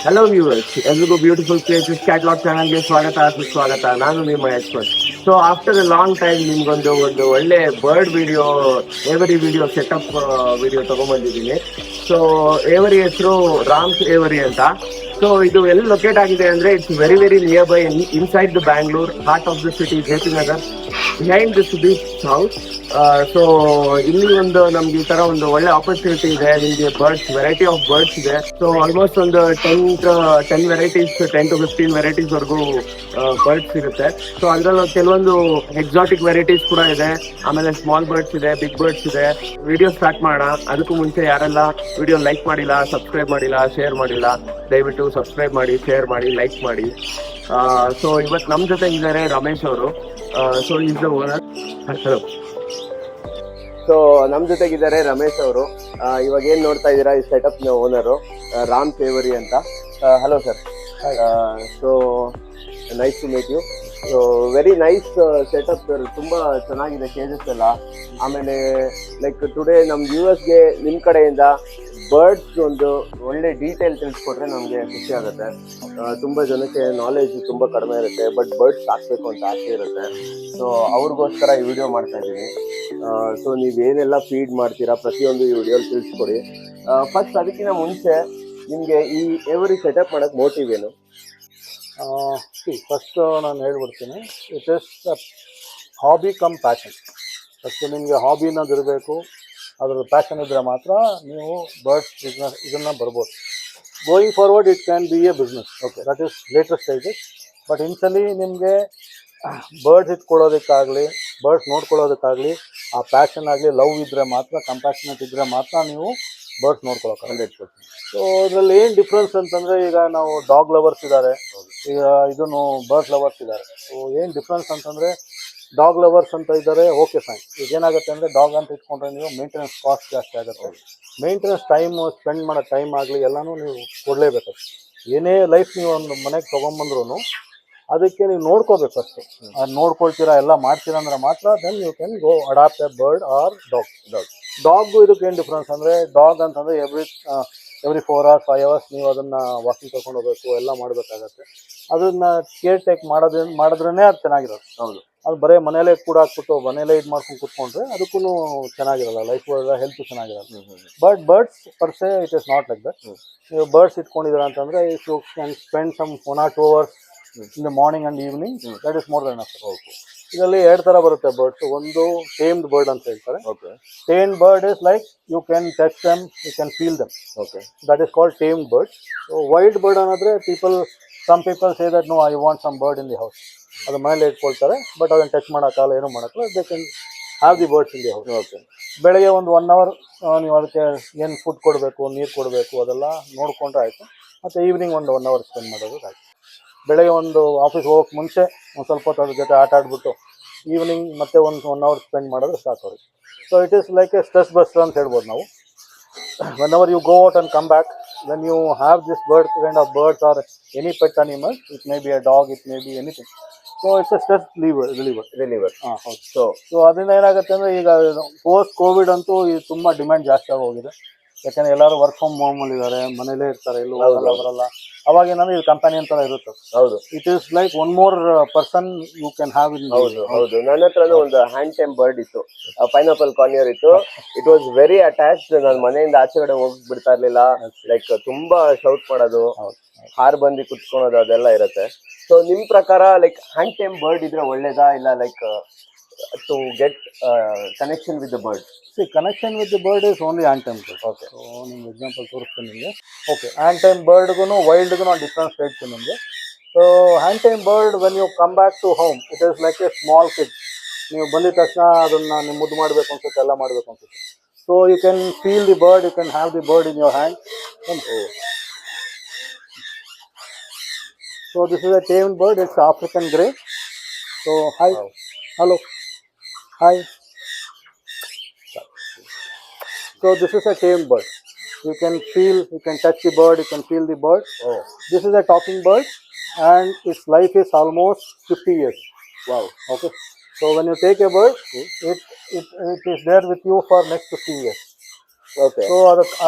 Hello viewers, ಎಲ್ರಿಗೂ beautiful places catalog ಚಾನಲ್ಗೆ ಸುಸ್ವಾಗತ. ನಾನು ನಿಮ್ಮ expert. So after a long time ನಿಮ್ಗೊಂದು ಒಳ್ಳೆ bird video, aviary video setup video ತಗೊಂಡ್ಬಂದಿದ್ದೀನಿ. ಸೊ ಏವರಿ ಹೆಸರು ರಾಮ್ಸ್ ಏವರಿ ಅಂತ. ಸೊ ಇದು ಎಲ್ಲಿ ಲೊಕೇಟ್ ಆಗಿದೆ ಅಂದ್ರೆ it's very very near by inside the Bangalore, heart of the city JP. Nagar, behind this beach house. So ಇಲ್ಲಿ ಒಂದು ನಮ್ಗೆ ಈ ತರ ಒಂದು ಒಳ್ಳೆ ಆಪರ್ಚುನಿಟಿ ಇದೆ. ನಿಮ್ಗೆ ವೆರೈಟಿ ಆಫ್ ಬರ್ಡ್ಸ್ ಇದೆ. ಸೊ ಆಲ್ಮೋಸ್ಟ್ ಒಂದು 10 ವೆರೈಟೀಸ್, 10 to 15 ವೆರೈಟೀಸ್ ವರೆಗೂ ಬರ್ಡ್ಸ್ ಇರುತ್ತೆ. ಸೊ ಅದ್ರಲ್ಲಿ ಕೆಲವೊಂದು ಎಕ್ಸಾಟಿಕ್ ವೆರೈಟೀಸ್ ಕೂಡ ಇದೆ. ಆಮೇಲೆ ಸ್ಮಾಲ್ ಬರ್ಡ್ಸ್ ಇದೆ, ಬಿಗ್ ಬರ್ಡ್ಸ್ ಇದೆ. ವಿಡಿಯೋ ಸ್ಟಾರ್ಟ್ ಮಾಡೋಣ. ಅದಕ್ಕೂ ಮುಂಚೆ ಯಾರೆಲ್ಲ ವಿಡಿಯೋ ಲೈಕ್ ಮಾಡಿಲ್ಲ, ಸಬ್ಸ್ಕ್ರೈಬ್ ಮಾಡಿಲ್ಲ, ಶೇರ್ ಮಾಡಿಲ್ಲ, ದಯವಿಟ್ಟು ಸಬ್ಸ್ಕ್ರೈಬ್ ಮಾಡಿ, ಶೇರ್ ಮಾಡಿ, ಲೈಕ್ ಮಾಡಿ. ಸೊ ಇವತ್ತು ನಮ್ಮ ಜೊತೆ ಇದ್ದಾರೆ ರಮೇಶ್ ಅವರು. So is the owner. Hello. So ನಮ್ಮ ಜೊತೆಗಿದ್ದಾರೆ ರಮೇಶ್ ಅವರು. ಇವಾಗ ಏನ್ ನೋಡ್ತಾ ಇದ್ದೀರಾ, ಈ ಸೆಟಪ್ ನ ಓನರು ರಾಮ್ ಸೇವರಿ ಅಂತ. Hello sir. So nice to meet you. So very nice setup sir. ತುಂಬಾ ಚೆನ್ನಾಗಿದೆ ಕೇಜಸ್ ಎಲ್ಲ. ಆಮೇಲೆ ಲೈಕ್ ಟುಡೇ ನಮ್ಮ ವ್ಯೂವರ್ಸ್ಗೆ ನಿಮ್ಮ ಕಡೆಯಿಂದ ಬರ್ಡ್ಸ್ ಒಂದು ಒಳ್ಳೆ ಡೀಟೇಲ್ ತಿಳಿಸ್ಕೊಟ್ರೆ ನಮಗೆ ಖುಷಿ ಆಗುತ್ತೆ. ತುಂಬ ಜನಕ್ಕೆ ನಾಲೆಜ್ ತುಂಬ ಕಡಿಮೆ ಇರುತ್ತೆ, ಬಟ್ ಬರ್ಡ್ಸ್ ಸಾಕಬೇಕು ಅಂತ ಆಸೆ ಇರುತ್ತೆ. ಸೊ ಅವ್ರಿಗೋಸ್ಕರ ಈ ವಿಡಿಯೋ ಮಾಡ್ತಾ ಇದ್ದೀನಿ. ಸೊ ನೀವೇನೆಲ್ಲ ಫೀಡ್ ಮಾಡ್ತೀರಾ ಪ್ರತಿಯೊಂದು ಈ ವಿಡಿಯೋಲಿ ತಿಳಿಸ್ಕೊಡಿ. ಫಸ್ಟ್ ಅದಕ್ಕಿಂತ ಮುಂಚೆ ನಿಮಗೆ ಈ ಎವರಿ ಸೆಟಪ್ ಮಾಡೋಕ್ಕೆ ಮೋಟಿವ್ ಏನು? ಫಸ್ಟ್ ನಾನು ಹೇಳ್ಬಿಡ್ತೀನಿ, it is hobby come passion. First ನಿಮಗೆ ಹಾಬಿ ಅನ್ನೋದು ಇರಬೇಕು, ಅದ್ರ ಪ್ಯಾಷನ್ ಇದ್ದರೆ ಮಾತ್ರ ನೀವು ಬರ್ಡ್ಸ್ ಬಿಸ್ನೆಸ್ ಇದನ್ನು ಬರ್ಬೋದು. Going forward it can be a business. Okay, that is latest stages. But ಇನ್ಸಲಿ ನಿಮಗೆ ಬರ್ಡ್ಸ್ ಇಟ್ಕೊಳ್ಳೋದಕ್ಕಾಗಲಿ, ಬರ್ಡ್ಸ್ ನೋಡ್ಕೊಳ್ಳೋದಕ್ಕಾಗಲಿ ಆ ಪ್ಯಾಷನ್ ಆಗಲಿ, ಲವ್ ಇದ್ದರೆ ಮಾತ್ರ, ಕಂಪ್ಯಾಷನೇಟ್ ಇದ್ದರೆ ಮಾತ್ರ ನೀವು ಬರ್ಡ್ಸ್ ನೋಡ್ಕೊಳ್ಳೋಕೆ 100%. ಸೊ ಅದರಲ್ಲಿ ಏನು ಡಿಫ್ರೆನ್ಸ್ ಅಂತಂದರೆ, ಈಗ ನಾವು ಡಾಗ್ ಲವರ್ಸ್ ಇದ್ದಾರೆ, ಈಗ ಇದನ್ನು ಬರ್ಡ್ ಲವರ್ಸ್ ಇದ್ದಾರೆ. ಸೊ ಏನು ಡಿಫ್ರೆನ್ಸ್ ಅಂತಂದರೆ, ಡಾಗ್ ಲವರ್ಸ್ ಅಂತ ಇದ್ದಾರೆ, ಓಕೆ ಫೈನ್. ಈಗ ಏನಾಗುತ್ತೆ ಅಂದರೆ, ಡಾಗ್ ಅಂತ ಇಟ್ಕೊಂಡ್ರೆ ನೀವು ಮೇಂಟೆನೆನ್ಸ್ ಕಾಸ್ಟ್ ಜಾಸ್ತಿ ಆಗುತ್ತೆ. ಮೇಂಟೆನೆನ್ಸ್ ಟೈಮು, ಸ್ಪೆಂಡ್ ಮಾಡೋ ಟೈಮ್ ಆಗಲಿ ಎಲ್ಲನೂ ನೀವು ಕೊಡಲೇಬೇಕು. ಏನೇ ಲೈಫ್ ನೀವು ಒಂದು ಮನೆಗೆ ತೊಗೊಂಬಂದ್ರೂ ಅದಕ್ಕೆ ನೀವು ನೋಡ್ಕೋಬೇಕು. ಅಷ್ಟು ಅದು ನೋಡ್ಕೊಳ್ತೀರಾ, ಎಲ್ಲ ಮಾಡ್ತೀರಾ ಅಂದ್ರೆ ಮಾತ್ರ then you can go adopt a bird or dog. ಇದಕ್ಕೆ ಏನು ಡಿಫ್ರೆನ್ಸ್ ಅಂದರೆ, ಡಾಗ್ ಅಂತಂದರೆ ಎವ್ರಿ 4 hours 5 hours ನೀವು ಅದನ್ನು ವಾಕಿಂಗ್ ಕರ್ಕೊಂಡು ಹೋಗಬೇಕು, ಎಲ್ಲ ಮಾಡಬೇಕಾಗತ್ತೆ. ಅದನ್ನು ಕೇರ್ ಟೇಕ್ ಮಾಡಿದ್ರೇ ಅದು ಚೆನ್ನಾಗಿರೋದು. ಹೌದು, ಅದು ಬರೀ ಮನೇಲೇ ಕೂಡ ಹಾಕ್ಬಿಟ್ಟು ಮನೇಲೇ ಇದು ಮಾಡ್ಕೊಂಡು ಕೂತ್ಕೊಂಡ್ರೆ ಅದಕ್ಕೂ ಚೆನ್ನಾಗಿರಲ್ಲ, ಲೈಫ್ ಹೆಲ್ತ್ ಚೆನ್ನಾಗಿರಲ್ಲ. But birds per se it is not like that. ನೀವು ಬರ್ಡ್ಸ್ ಇಟ್ಕೊಂಡಿದ್ದೀರ ಅಂತಂದರೆ if you can spend some 1 or 2 hours in the morning and evening, that is more then enough. ಇದರಲ್ಲಿ 2 ಥರ ಬರುತ್ತೆ ಬರ್ಡ್ಸ್. ಒಂದು ಟೇಮ್ಡ್ ಬರ್ಡ್ ಅಂತ ಹೇಳ್ತಾರೆ. Okay, tamed bird is like you can touch them, you can feel them. Okay, that is called tamed bird. So wild bird ಅನ್ನೋದ್ರೆ some people say that no, I want some bird in the house. ಅದು ಮನೇಲಿ ಇಟ್ಕೊಳ್ತಾರೆ, but ಅದನ್ನು touch ಮಾಡೋಕ್ಕಲ್ಲ, ಏನೂ ಮಾಡೋಕ್ಕಲ್ಲ. They can have the birds in the house. Okay, ಬೆಳಗ್ಗೆ ಒಂದು 1 hour ನೀವು ಅದಕ್ಕೆ ಏನು ಫುಡ್ ಕೊಡಬೇಕು, ನೀರು ಕೊಡಬೇಕು, ಅದೆಲ್ಲ ನೋಡಿಕೊಂಡ್ರೆ ಆಯಿತು. ಮತ್ತು ಈವ್ನಿಂಗ್ ಒಂದು 1 hour ಸ್ಪೆಂಡ್ ಮಾಡೋದು ಆಯಿತು. ಬೆಳಗ್ಗೆ ಒಂದು ಆಫೀಸ್ ಹೋಗೋಕ್ಕೆ ಮುಂಚೆ ಒಂದು ಸ್ವಲ್ಪ ಹೊತ್ತು ಅದ್ರ ಜೊತೆ ಆಟ ಆಡ್ಬಿಟ್ಟು ಈವ್ನಿಂಗ್ ಮತ್ತೆ ಒಂದು 1 hour ಸ್ಪೆಂಡ್ ಮಾಡಿದ್ರೆ ಸಾಕು ಅವ್ರಿಗೆ. So it is like a stress buster ಅಂತ ಹೇಳ್ಬೋದು ನಾವು. Whenever you go out and come back, when you have this kind of birds or any pet animal, it may be a dog, it may be anything. So it's a stress reliever. ಹಾಂ, ಹೌದು. So ಅದರಿಂದ ಏನಾಗುತ್ತೆ ಅಂದರೆ, ಈಗ post Covid ಅಂತೂ ಇದು ತುಂಬ demand ಜಾಸ್ತಿ ಆಗೋಗಿದೆ. ಯಾಕಂದರೆ ಎಲ್ಲರೂ ವರ್ಕ್ ಫ್ರಮ್ ಹೋಮಲ್ಲಿ ಇದ್ದಾರೆ, ಮನೇಲೇ ಇರ್ತಾರೆ, ಎಲ್ಲೂ ಹೋಗಲ್ಲ ಬರಲ್ಲ. ಅವಾಗ ಏನಂದ್ರೆ ಇದು ಕಂಪನಿ ಅಂತ ಇರುತ್ತೆ. ಹೌದು, it is like one more person you can have in. ಹೌದು. ನನ್ನ ಹತ್ರನೂ ಒಂದು ಹ್ಯಾಂಡ್ ಟೈಮ್ ಬರ್ಡ್ ಇತ್ತು, ಪೈನಾಪಲ್ ಕಾರ್ನಿಯರ್ ಇತ್ತು. It was very attached. ನಾನು ಮನೆಯಿಂದ ಆಚೆಗಡೆ ಹೋಗ್ಬಿಡ್ತಾ ಇರ್ಲಿಲ್ಲ. ಲೈಕ್ ತುಂಬಾ ಶೌಟ್ ಮಾಡೋದು, ಹಾರ್ ಬಂದು ಕುತ್ಕೊಳ್ಳೋದು, ಅದೆಲ್ಲ ಇರುತ್ತೆ. ಸೊ ನಿಮ್ ಪ್ರಕಾರ ಲೈಕ್ ಹ್ಯಾಂಡ್ ಟೈಮ್ ಬರ್ಡ್ ಇದ್ರೆ ಒಳ್ಳೇದಾ, ಇಲ್ಲ like to get connection with the bird? Connection with the bird is only hand tame bird. Okay, so ನಿಮ್ಗೆ ಎಕ್ಸಾಂಪಲ್ ತೋರಿಸ್ತೀನಿ ನಿಮಗೆ. ಓಕೆ, ಹ್ಯಾಂಡ್ ಟೈಮ್ ಬರ್ಡ್ಗೂ ವೈಲ್ಡ್ಗೂ ನಾನು ಡಿಫ್ರೆನ್ಸ್ ಹೇಳ್ತೀನಿ ನಿಮಗೆ. So hand tame bird, when you come back to home, it is like a small kid. ನೀವು ಬಂದಿದ ತಕ್ಷಣ ಅದನ್ನು ನೀವು ಮುದ್ದು ಮಾಡಬೇಕು ಅನ್ಸುತ್ತೆ, ಎಲ್ಲ ಮಾಡಬೇಕು ಅನ್ಸುತ್ತೆ. So you can feel the bird, you can have the bird in your hand. So this is a tamed bird. It's African grey. So hi, hello, hi. So this is a tamed bird. You can feel, you can touch the bird, you can feel the bird. Oh. This is a talking bird, and its life is almost 50 years. Wow. Okay. So when you take a bird, it is there with you for next 50 years. Okay so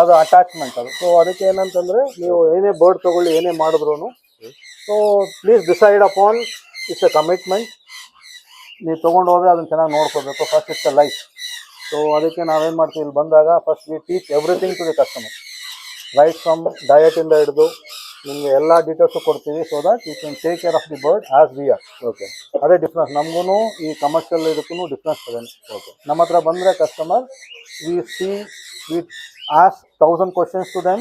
ಅದು attachment ಅದು. So ಅದಕ್ಕೆ ಏನಂತಂದ್ರೆ ನೀವು ಏನೇ bird ತಗೊಳ್ಳಿ ಏನೇ ಮಾಡಿದ್ರು so please decide upon it's a commitment. ನೀವು ತೊಗೊಂಡು ಹೋದ್ರೆ ಅದನ್ನ ಚೆನ್ನಾಗಿ ನೋಡ್ಕೋಬೇಕು. First it's a life. So ಅದಕ್ಕೆ ನಾವೇನು ಮಾಡ್ತೀವಿ, ಇಲ್ಲಿ ಬಂದಾಗ first we teach everything to the customer, right from ಡಯಟಿಂದ ಹಿಡಿದು ನಿಮಗೆ ಎಲ್ಲ ಡೀಟೇಲ್ಸು ಕೊಡ್ತೀವಿ. So that you can take care of the bird as we are. Okay ಅದೇ ಡಿಫ್ರೆನ್ಸ್ ನಮಗೂ ಈ ಕಮರ್ಷಿಯಲ್ ಇದಕ್ಕೂ ಡಿಫ್ರೆನ್ಸ್ ಇದೆ. ಓಕೆ ನಮ್ಮ ಹತ್ರ ಬಂದರೆ customer V ask 1000 questions to them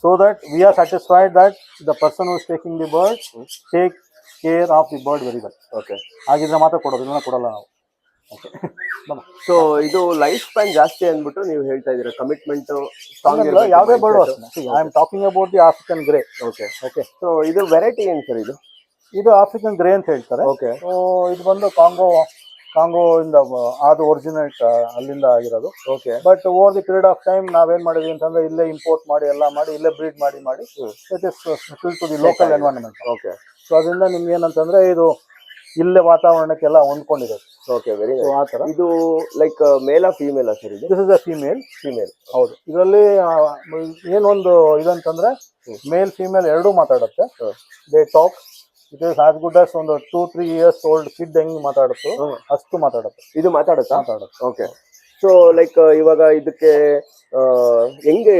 so that we are satisfied that the person who is taking the bird take care of the bird very well. Okay ಹಾಗಿದ್ರೆ ಮಾತ್ರ ಕೊಡೋದು, ಇಲ್ಲ ಕೊಡಲ್ಲ ನಾವು. ಓಕೆ ಸೊ ಇದು ಲೈಫ್ ಸ್ಪ್ಯಾನ್ ಜಾಸ್ತಿ ಅಂದ್ಬಿಟ್ಟು ನೀವು ಹೇಳ್ತಾ ಇದ್ದೀರಾ, ಕಮಿಟ್ಮೆಂಟ್ ಯಾವುದೇ ಬರ್ಡ್ ಅಷ್ಟೇ. I am talking about the African grey. Okay okay so ಇದು ವೆರೈಟಿ ಏನು ಸರ್ ಇದು ಆಫ್ರಿಕನ್ ಗ್ರೇ ಅಂತ ಹೇಳ್ತಾರೆ. ಓಕೆ ಸೊ ಇದು ಬಂದು ಕಾಂಗೋ ಇಂದ ಅದು ಒರಿಜಿನೇಟ್ ಅಲ್ಲಿಂದ ಆಗಿರೋದು. Okay but over the period of time ನಾವೇನ್ ಮಾಡಿದ್ವಿ ಅಂತಂದ್ರೆ ಇಲ್ಲೇ ಇಂಪೋರ್ಟ್ ಮಾಡಿ ಎಲ್ಲ ಮಾಡಿ ಇಲ್ಲೇ ಬ್ರೀಡ್ ಮಾಡಿ it is to the local environment. Okay so ಅದರಿಂದ ನಿಮ್ಗೆ ಏನಂತಂದ್ರೆ ಇದು ಇಲ್ಲೇ ವಾತಾವರಣಕ್ಕೆಲ್ಲ ಹೊಂದ್ಕೊಂಡಿರೋದು. ಓಕೆ ವೆರಿ ಸೊ ಆ ಥರ. ಇದು ಲೈಕ್ ಮೇಲಾ ಫೀಮೇಲಾ ಸರ್ ಇದು? This is a female. ಹೌದು. ಇದರಲ್ಲಿ ಏನೊಂದು ಇದಂತಂದ್ರೆ ಮೇಲ್ ಫೀಮೇಲ್ ಎರಡೂ ಮಾತಾಡುತ್ತೆ. They talk. It is as good as ಒಂದು 2-3 years ಓಲ್ಡ್ ಕಿಡ್ ಹೆಂಗ್ ಮಾತಾಡುತ್ತೋ ಅಷ್ಟು ಮಾತಾಡುತ್ತೆ. ಇದು ಮಾತಾಡುತ್ತೆ. ಓಕೆ ಸೊ ಲೈಕ್ ಇವಾಗ ಇದಕ್ಕೆ ಹೆಂಗೆ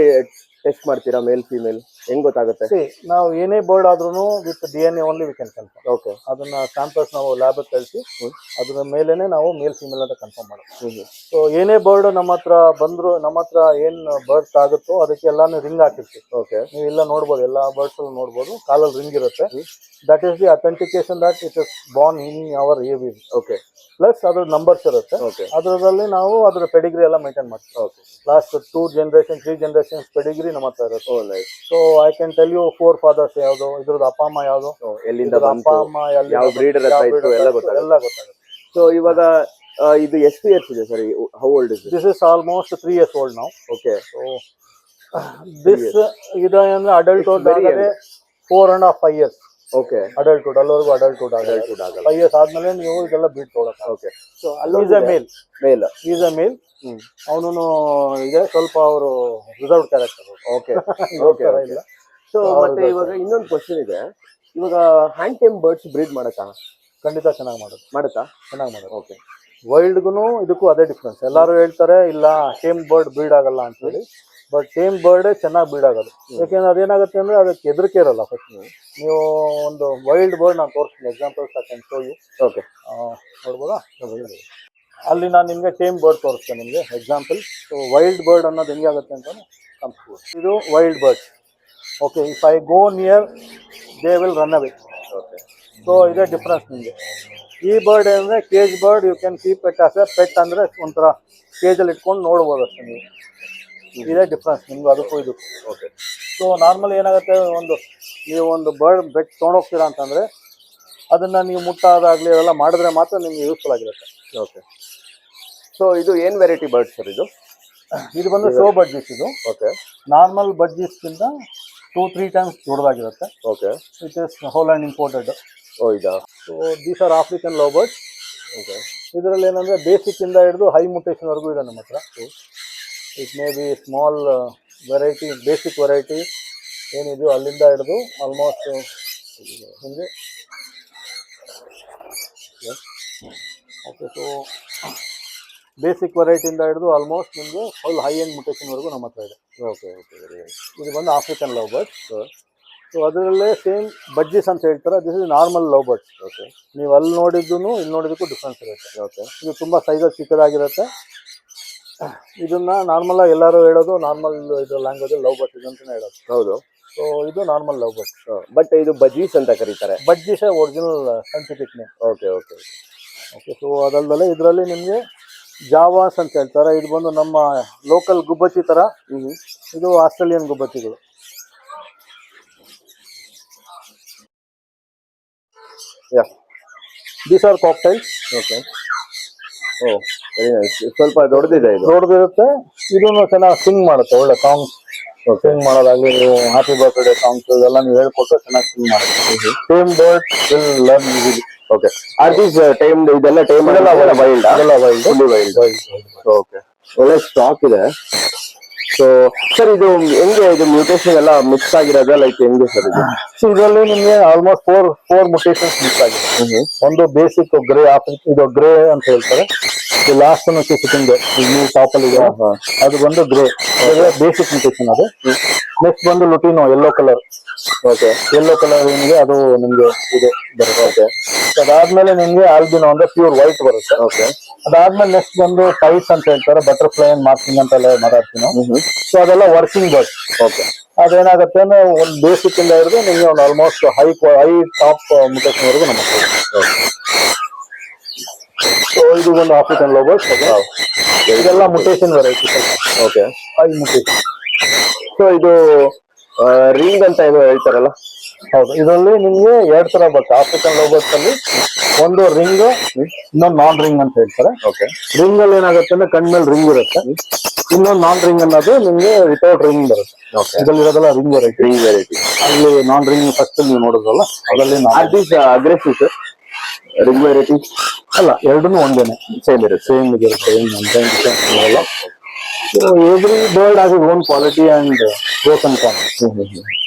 ಟೆಸ್ಟ್ ಮಾಡ್ತೀರಾ ಮೇಲ್ ಫೀಮೇಲ್ ಹೆಂಗ್ ಗೊತ್ತಾಗುತ್ತೆ? ನಾವು ಏನೇ ಬರ್ಡ್ ಆದ್ರೂ with DNA only we can confirm. Okay ಅದನ್ನ ಸ್ಯಾಂಪಲ್ಸ್ ನಾವು ಲ್ಯಾಬ್ ಕಳಿಸಿ ಅದ್ರ ಮೇಲೇನೆ ನಾವು ಮೇಲ್ ಫೀಮೇಲ್ ಅಂತ ಕನ್ಫರ್ಮ್ ಮಾಡೋದು. ಸೊ ಏನೇ ಬರ್ಡ್ ನಮ್ಮ ಹತ್ರ ಬಂದ್ರು, ನಮ್ಮ ಹತ್ರ ಏನ್ ಬರ್ಡ್ಸ್ ಆಗುತ್ತೋ ಅದಕ್ಕೆ ಎಲ್ಲಾನು ರಿಂಗ್ ಹಾಕಿರ್ತೀವಿ. ಓಕೆ ನೀವು ಎಲ್ಲ ನೋಡ್ಬೋದು, ಎಲ್ಲಾ ಬರ್ಡ್ಸ್ ನೋಡ್ಬೋದು, ಕಾಲಲ್ಲಿ ರಿಂಗ್ ಇರುತ್ತೆ. That is the authentication that it is born in our aviary. Okay plus ಅದ್ರ ನಂಬರ್ಸ್ ಇರುತ್ತೆ. ಓಕೆ ಅದರಲ್ಲಿ ನಾವು ಅದ್ರ ಪೆಡಿಗ್ರಿ ಎಲ್ಲ ಮೇಂಟೈನ್ ಮಾಡ್ತೀವಿ. Okay last 2 generation 3 generations pedigree ನಮ್ಮ ಹತ್ರ ಇರುತ್ತೆ. Oh nice. So I can tell you 4 fathers ಯಾವುದು, ಇದ್ರದ್ದು ಅಪ್ಪ ಅಮ್ಮ ಯಾವುದು, ಎಲ್ಲಿಂದ ಅಪ್ಪ ಅಮ್ಮ ಯಾವ ಬ್ರೀಡರ್ ಎಲ್ಲ ಗೊತ್ತಾಗುತ್ತೆ. ಸೊ ಇವಾಗ ಇದು ಎಷ್ಟು ಇಯರ್ಸ್ ಇದೆ sir? How old is this is almost 3 years old now. Okay so this ಇದು ಅಂದ್ರೆ ಅಡಲ್ಟ್ಹುಡ್ ಆಗದೆ 4.5 years. ಓಕೆ ಅಡಲ್ಟ್ಹುಡ್ ಅಲ್ಲಿವರೆಗೂ ಅಡಲ್ಟ್ಹುಡ್ ಆಗಲ್ಲ. 5 years ಆದ್ಮೇಲೆ ನೀವು ಇದೆಲ್ಲ ಬ್ರೀಡ್ ತೊಗೊಳಕ್ಕೆ. Okay so is a male. Is a male. ಅವನು ಇದೆ ಸ್ವಲ್ಪ ಅವರು ರಿಸರ್ವ್ ಕ್ಯಾರೆಕ್ಟರ್. ಓಕೆ ಓಕೆ ಇಲ್ಲ. ಸೊ ಮತ್ತೆ ಇವಾಗ ಇನ್ನೊಂದು ಕ್ವಶನ್ ಇದೆ, ಇವಾಗ ಹ್ಯಾಂಡ್ ಟೇಮ್ ಬರ್ಡ್ಸ್ ಬ್ರೀಡ್ ಮಾಡತ್ತಾ? ಖಂಡಿತ ಚೆನ್ನಾಗಿ ಮಾಡುತ್ತಾ? ಚೆನ್ನಾಗಿ ಮಾಡೋದು. ಓಕೆ ವೈಲ್ಡ್ಗೂ ಇದಕ್ಕೂ ಅದೇ ಡಿಫ್ರೆನ್ಸ್. ಎಲ್ಲರೂ ಹೇಳ್ತಾರೆ ಇಲ್ಲ ಟೇಮ್ ಬರ್ಡ್ ಬ್ರೀಡ್ ಆಗಲ್ಲ ಅಂತ ಹೇಳಿ. ಬಟ್ ಟೇಮ್ ಬರ್ಡೇ ಚೆನ್ನಾಗಿ ಬ್ರೀಡ್ ಆಗೋದು. ಯಾಕೆಂದ್ರೆ ಅದೇನಾಗುತ್ತೆ ಅಂದ್ರೆ ಅದಕ್ಕೆ ಹೆದರಿಕೆ ಇರಲ್ಲ. ಫಸ್ಟ್ ನೀವು ಒಂದು ವೈಲ್ಡ್ ಬರ್ಡ್ ನಾನು ತೋರಿಸ್ತೀನಿ, examples I can show you. Okay ನೋಡ್ಬೋದಾ? ಅಲ್ಲಿ ನಾನು ನಿಮಗೆ ಟೇಮ್ ಬರ್ಡ್ ತೋರಿಸ್ತೇನೆ ನಿಮಗೆ ಎಕ್ಸಾಂಪಲ್. ಸೊ ವೈಲ್ಡ್ ಬರ್ಡ್ ಅನ್ನೋದು ಹೆಂಗೆ ಆಗುತ್ತೆ ಅಂತ ಇದು wild bird. Okay, if I go near they will run away. Okay so ಇದೇ ಡಿಫ್ರೆನ್ಸ್ ನಿಮಗೆ. ಈ ಬರ್ಡ್ ಅಂದರೆ cage bird, you can keep it as a pet, ಅಂದರೆ ಒಂಥರ ಕೇಜಲ್ಲಿ ಇಟ್ಕೊಂಡು ನೋಡ್ಬೋದು ಅಷ್ಟೇ ನೀವು. ಇದೇ ಡಿಫ್ರೆನ್ಸ್ ನಿಮ್ಗೆ ಅದಕ್ಕೂ ಇದಕ್ಕೂ. ಓಕೆ ಸೊ ನಾರ್ಮಲ್ ಏನಾಗುತ್ತೆ, ನೀವು ಒಂದು ಬರ್ಡ್ ಬೆಟ್ ತೊಗೊಂಡೋಗ್ತೀರಾ ಅಂತಂದರೆ ಅದನ್ನು ನೀವು ಮುಟ್ಟಾದಾಗಲಿ ಅದೆಲ್ಲ ಮಾಡಿದ್ರೆ ಮಾತ್ರ ನಿಮ್ಗೆ ಯೂಸ್ಫುಲ್ ಆಗಿರುತ್ತೆ. ಓಕೆ ಸೊ ಇದು ಏನು ವೆರೈಟಿ ಬರ್ಡ್ ಸರ್ ಇದು? ಇದು ಬಂದು ಶೋ ಬಡ್ಜೀಸ್. ಇದು ಓಕೆ ನಾರ್ಮಲ್ ಬಡ್ಜೀಸ್ಗಿಂತ 2-3 times ದೊಡ್ಡದಾಗಿರುತ್ತೆ. Okay it is whole and imported. Oh ಇದಾ? So these are African love birds. Okay ಇದರಲ್ಲಿ ಏನಂದರೆ ಬೇಸಿಕ್ಕಿಂದ ಹಿಡಿದು ಹೈ ಮುಟೇಷನ್ವರೆಗೂ ಇದೆ ನಮ್ಮ ಹತ್ರ. It may be small variety, basic variety ಏನಿದೆಯೋ ಅಲ್ಲಿಂದ ಹಿಡಿದು ಆಲ್ಮೋಸ್ಟ್ ಹಿಂಗೆ. ಓಕೆ, ಸೊ ಬೇಸಿಕ್ ವೆರೈಟಿಯಿಂದ ಹಿಡಿದು ಆಲ್ಮೋಸ್ಟ್ ನಿಮಗೆ ಫುಲ್ ಹೈ ಎಂಡ್ ಮುಟೇಷನ್ವರೆಗೂ ನಮ್ಮ ಹತ್ರ ಇದೆ. Okay okay very nice. ಇದು ಬಂದು ಆಫ್ರಿಕನ್ ಲವ್ ಬರ್ಡ್ಸ್. ಸೊ ಅದರಲ್ಲೇ ಸೇಮ್ ಬಡ್ಜೀಸ್ ಅಂತ ಹೇಳ್ತಾರೆ. This is normal love birds. Okay, ನೀವು ಅಲ್ಲಿ ನೋಡಿದ್ದು ಇಲ್ಲಿ ನೋಡಿದ್ದಕ್ಕೂ ಡಿಫ್ರೆನ್ಸ್ ಇರುತ್ತೆ. ಓಕೆ, ಇದು ತುಂಬ ಸೈಜಲ್ಲಿ ಚಿಕ್ಕದಾಗಿರುತ್ತೆ. ಇದನ್ನ ನಾರ್ಮಲ್ ಆಗಿ ಎಲ್ಲರೂ ಹೇಳೋದು ನಾರ್ಮಲ್ ಇದು ಲ್ಯಾಂಗ್ವೇಜ್ ಲವ್ ಬರ್ಡ್ಸ್ ಅಂತಲೇ ಹೇಳೋದು. ಹೌದು. ಸೊ ಇದು ನಾರ್ಮಲ್ ಲವ್ ಬರ್ಡ್ಸ್. ಬಟ್ ಇದು ಬಜೀಸ್ ಅಂತ ಕರೀತಾರೆ. Budgies original scientific name. Okay okay okay. So ಅದಲ್ಲದೆ ಇದರಲ್ಲಿ ನಿಮಗೆ ಜಾವಾಸ್ ಅಂತ ಹೇಳ್ತಾರೆ. ಇದು ಬಂದು ನಮ್ಮ ಲೋಕಲ್ ಗುಬ್ಬಚ್ಚಿ ಥರ. ಇದು ಆಸ್ಟ್ರೇಲಿಯನ್ ಗುಬ್ಬಚ್ಚಿಗಳು. These are cockatiels. Okay. Oh very nice. ಸ್ವಲ್ಪ ದೊಡ್ಡದಿದೆ ಇದು. ದೊಡ್ಡದಿರುತ್ತೆ. ಇದನ್ನು ಚೆನ್ನಾಗಿ ಸಿಂಗ್ ಮಾಡುತ್ತೆ. ಒಳ್ಳೆ ಸಾಂಗ್ಸ್ ಸಿಂಗ್ ಮಾಡೋದಾಗಲಿ, ನೀವು ಹ್ಯಾಪಿ ಬರ್ತ್ಡೇ ಸಾಂಗ್ಸ್ ಇದೆಲ್ಲ ನೀವು ಹೇಳ್ಕೊಟ್ಟು ಚೆನ್ನಾಗಿ ಸಿಂಗ್ ಮಾಡುತ್ತೆ. Time bird will learn easily. Okay. Are these time ಇದೆಲ್ಲ ಟೈಮ್ ಇದೆಲ್ಲ ವೈಲ್ಡ್. ಇದೆಲ್ಲ wild. Fully wild. Wild. Okay. ಒಳ್ಳೆ ಸ್ಟಾಕ್ ಇದೆ. ಸೊ ಸರ್ ಇದು ಹೆಂಗೆ ಇದು ಮ್ಯೂಟೇಶನ್ ಎಲ್ಲ ಮಿಕ್ಸ್ ಆಗಿರೋದ ಲೈಕ್ ಹೆಂಗೆ ಸರ್ ಇದು? ಸೊ ಇದರಲ್ಲಿ ನಿಮಗೆ ಆಲ್ಮೋಸ್ಟ್ ಫೋರ್ ಮುಟೇಷನ್ಸ್ ಮಿಕ್ಸ್ ಆಗಿದೆ. ಒಂದು ಬೇಸಿಕ್ ಗ್ರೇ, ಇದು ಗ್ರೇ ಅಂತ ಹೇಳ್ತಾರೆ. ಲಾಸ್ಟ್ ಸಿಕ್ಕಿಂಗ್ ನೀವು ಟಾಪ್ ಅಲ್ಲಿ ಇದೆ ಅದು ಬಂದು ಗ್ರೇ, ಬೇಸಿಕ್ ಮುಟೇಷನ್ ಅದು. ನೆಕ್ಸ್ಟ್ ಬಂದು lutino yellow colour. Okay, yellow colour ನಿಮಗೆ ಅದು ನಿಮ್ಗೆ ಇದು ಬರುತ್ತೆ. ಓಕೆ, ಅದಾದ್ಮೇಲೆ ನಿಮ್ಗೆ ಆಲ್ಬಿನೋ ಅಂದ್ರೆ ಪ್ಯೂರ್ ವೈಟ್ ಬರುತ್ತೆ. ಓಕೆ, ಅದಾದ್ಮೇಲೆ ನೆಕ್ಸ್ಟ್ ಬಂದು ಟೈಸ್ ಅಂತ ಹೇಳ್ತಾರೆ, ಬಟರ್ಫ್ಲೈ ಅಂಡ್ ಮಾರ್ಕಿಂಗ್ ಅಂತೆಲ್ಲ ಮಾತಾಡ್ತೀವಿ ನಾವು. ಸೊ ಅದೆಲ್ಲ ವರ್ಕಿಂಗ್ ಬರ್ಡ್. ಓಕೆ, ಅದೇನಾಗುತ್ತೆ ಅಂದ್ರೆ ಒಂದು ಬೇಸಿಕ್ ಇಂದ ಹಿಡಿದು ನಿಮಗೆ ಒಂದು ಆಲ್ಮೋಸ್ಟ್ ಹೈ ಟಾಪ್ ಮುಟೇಷನ್ ವರೆಗೂ ನಮಗೆ. ಸೊ ಇದು ಒಂದು ಆಫ್ರಿಕನ್ ಲೋಗೋಸ್. ಇದೆಲ್ಲ mutation variety. Okay, high mutation. So ಇದು ರಿಂಗ್ ಅಂತ ಏನೋ ಹೇಳ್ತಾರಲ್ಲ? ಹೌದು, ಇದರಲ್ಲಿ ನಿಮ್ಗೆ 2 ತರ ಬರುತ್ತೆ ಆಫ್ರಿಕನ್ ಲೋಗೋಸ್ ಅಲ್ಲಿ. ಒಂದು ರಿಂಗ್, ಇನ್ನೊಂದು ನಾನ್ ರಿಂಗ್ ಅಂತ ಹೇಳ್ತಾರೆ. ಓಕೆ, ರಿಂಗ್ ಅಲ್ಲಿ ಏನಾಗುತ್ತೆ ಅಂದ್ರೆ ಕಣ್ ಮೇಲೆ ರಿಂಗ್ ಇರುತ್ತೆ. ಇನ್ನೊಂದು ನಾನ್ ರಿಂಗ್ ಅನ್ನೋದು ನಿಮ್ಗೆ ವಿತೌಟ್ ರಿಂಗ್ ಬರುತ್ತೆ. ಓಕೆ, ಇದರಲ್ಲಿ ಇರೋದೆಲ್ಲ ರಿಂಗ್ ವೆರೈಟಿ. Ring variety. ಅಲ್ಲಿ ನಾನ್ ರಿಂಗ್ ಫಸ್ಟ್ ನೀವು ನೋಡಿದ್ರಲ್ಲ ಅದರಲ್ಲಿ ಅಗ್ರೆಸಿವ್ ಸರ್ ರಿಂಗ್ ವೆರೈಟಿ ಅಲ್ಲ, ಎರಡನ್ನೂ ಒಂದೇನೆ, ಸೇಮ್ ಇರುತ್ತೆ. ಸೇಮ್ ಇರುತ್ತೆ. ಏನು so every bird has its own quality and pros and cons.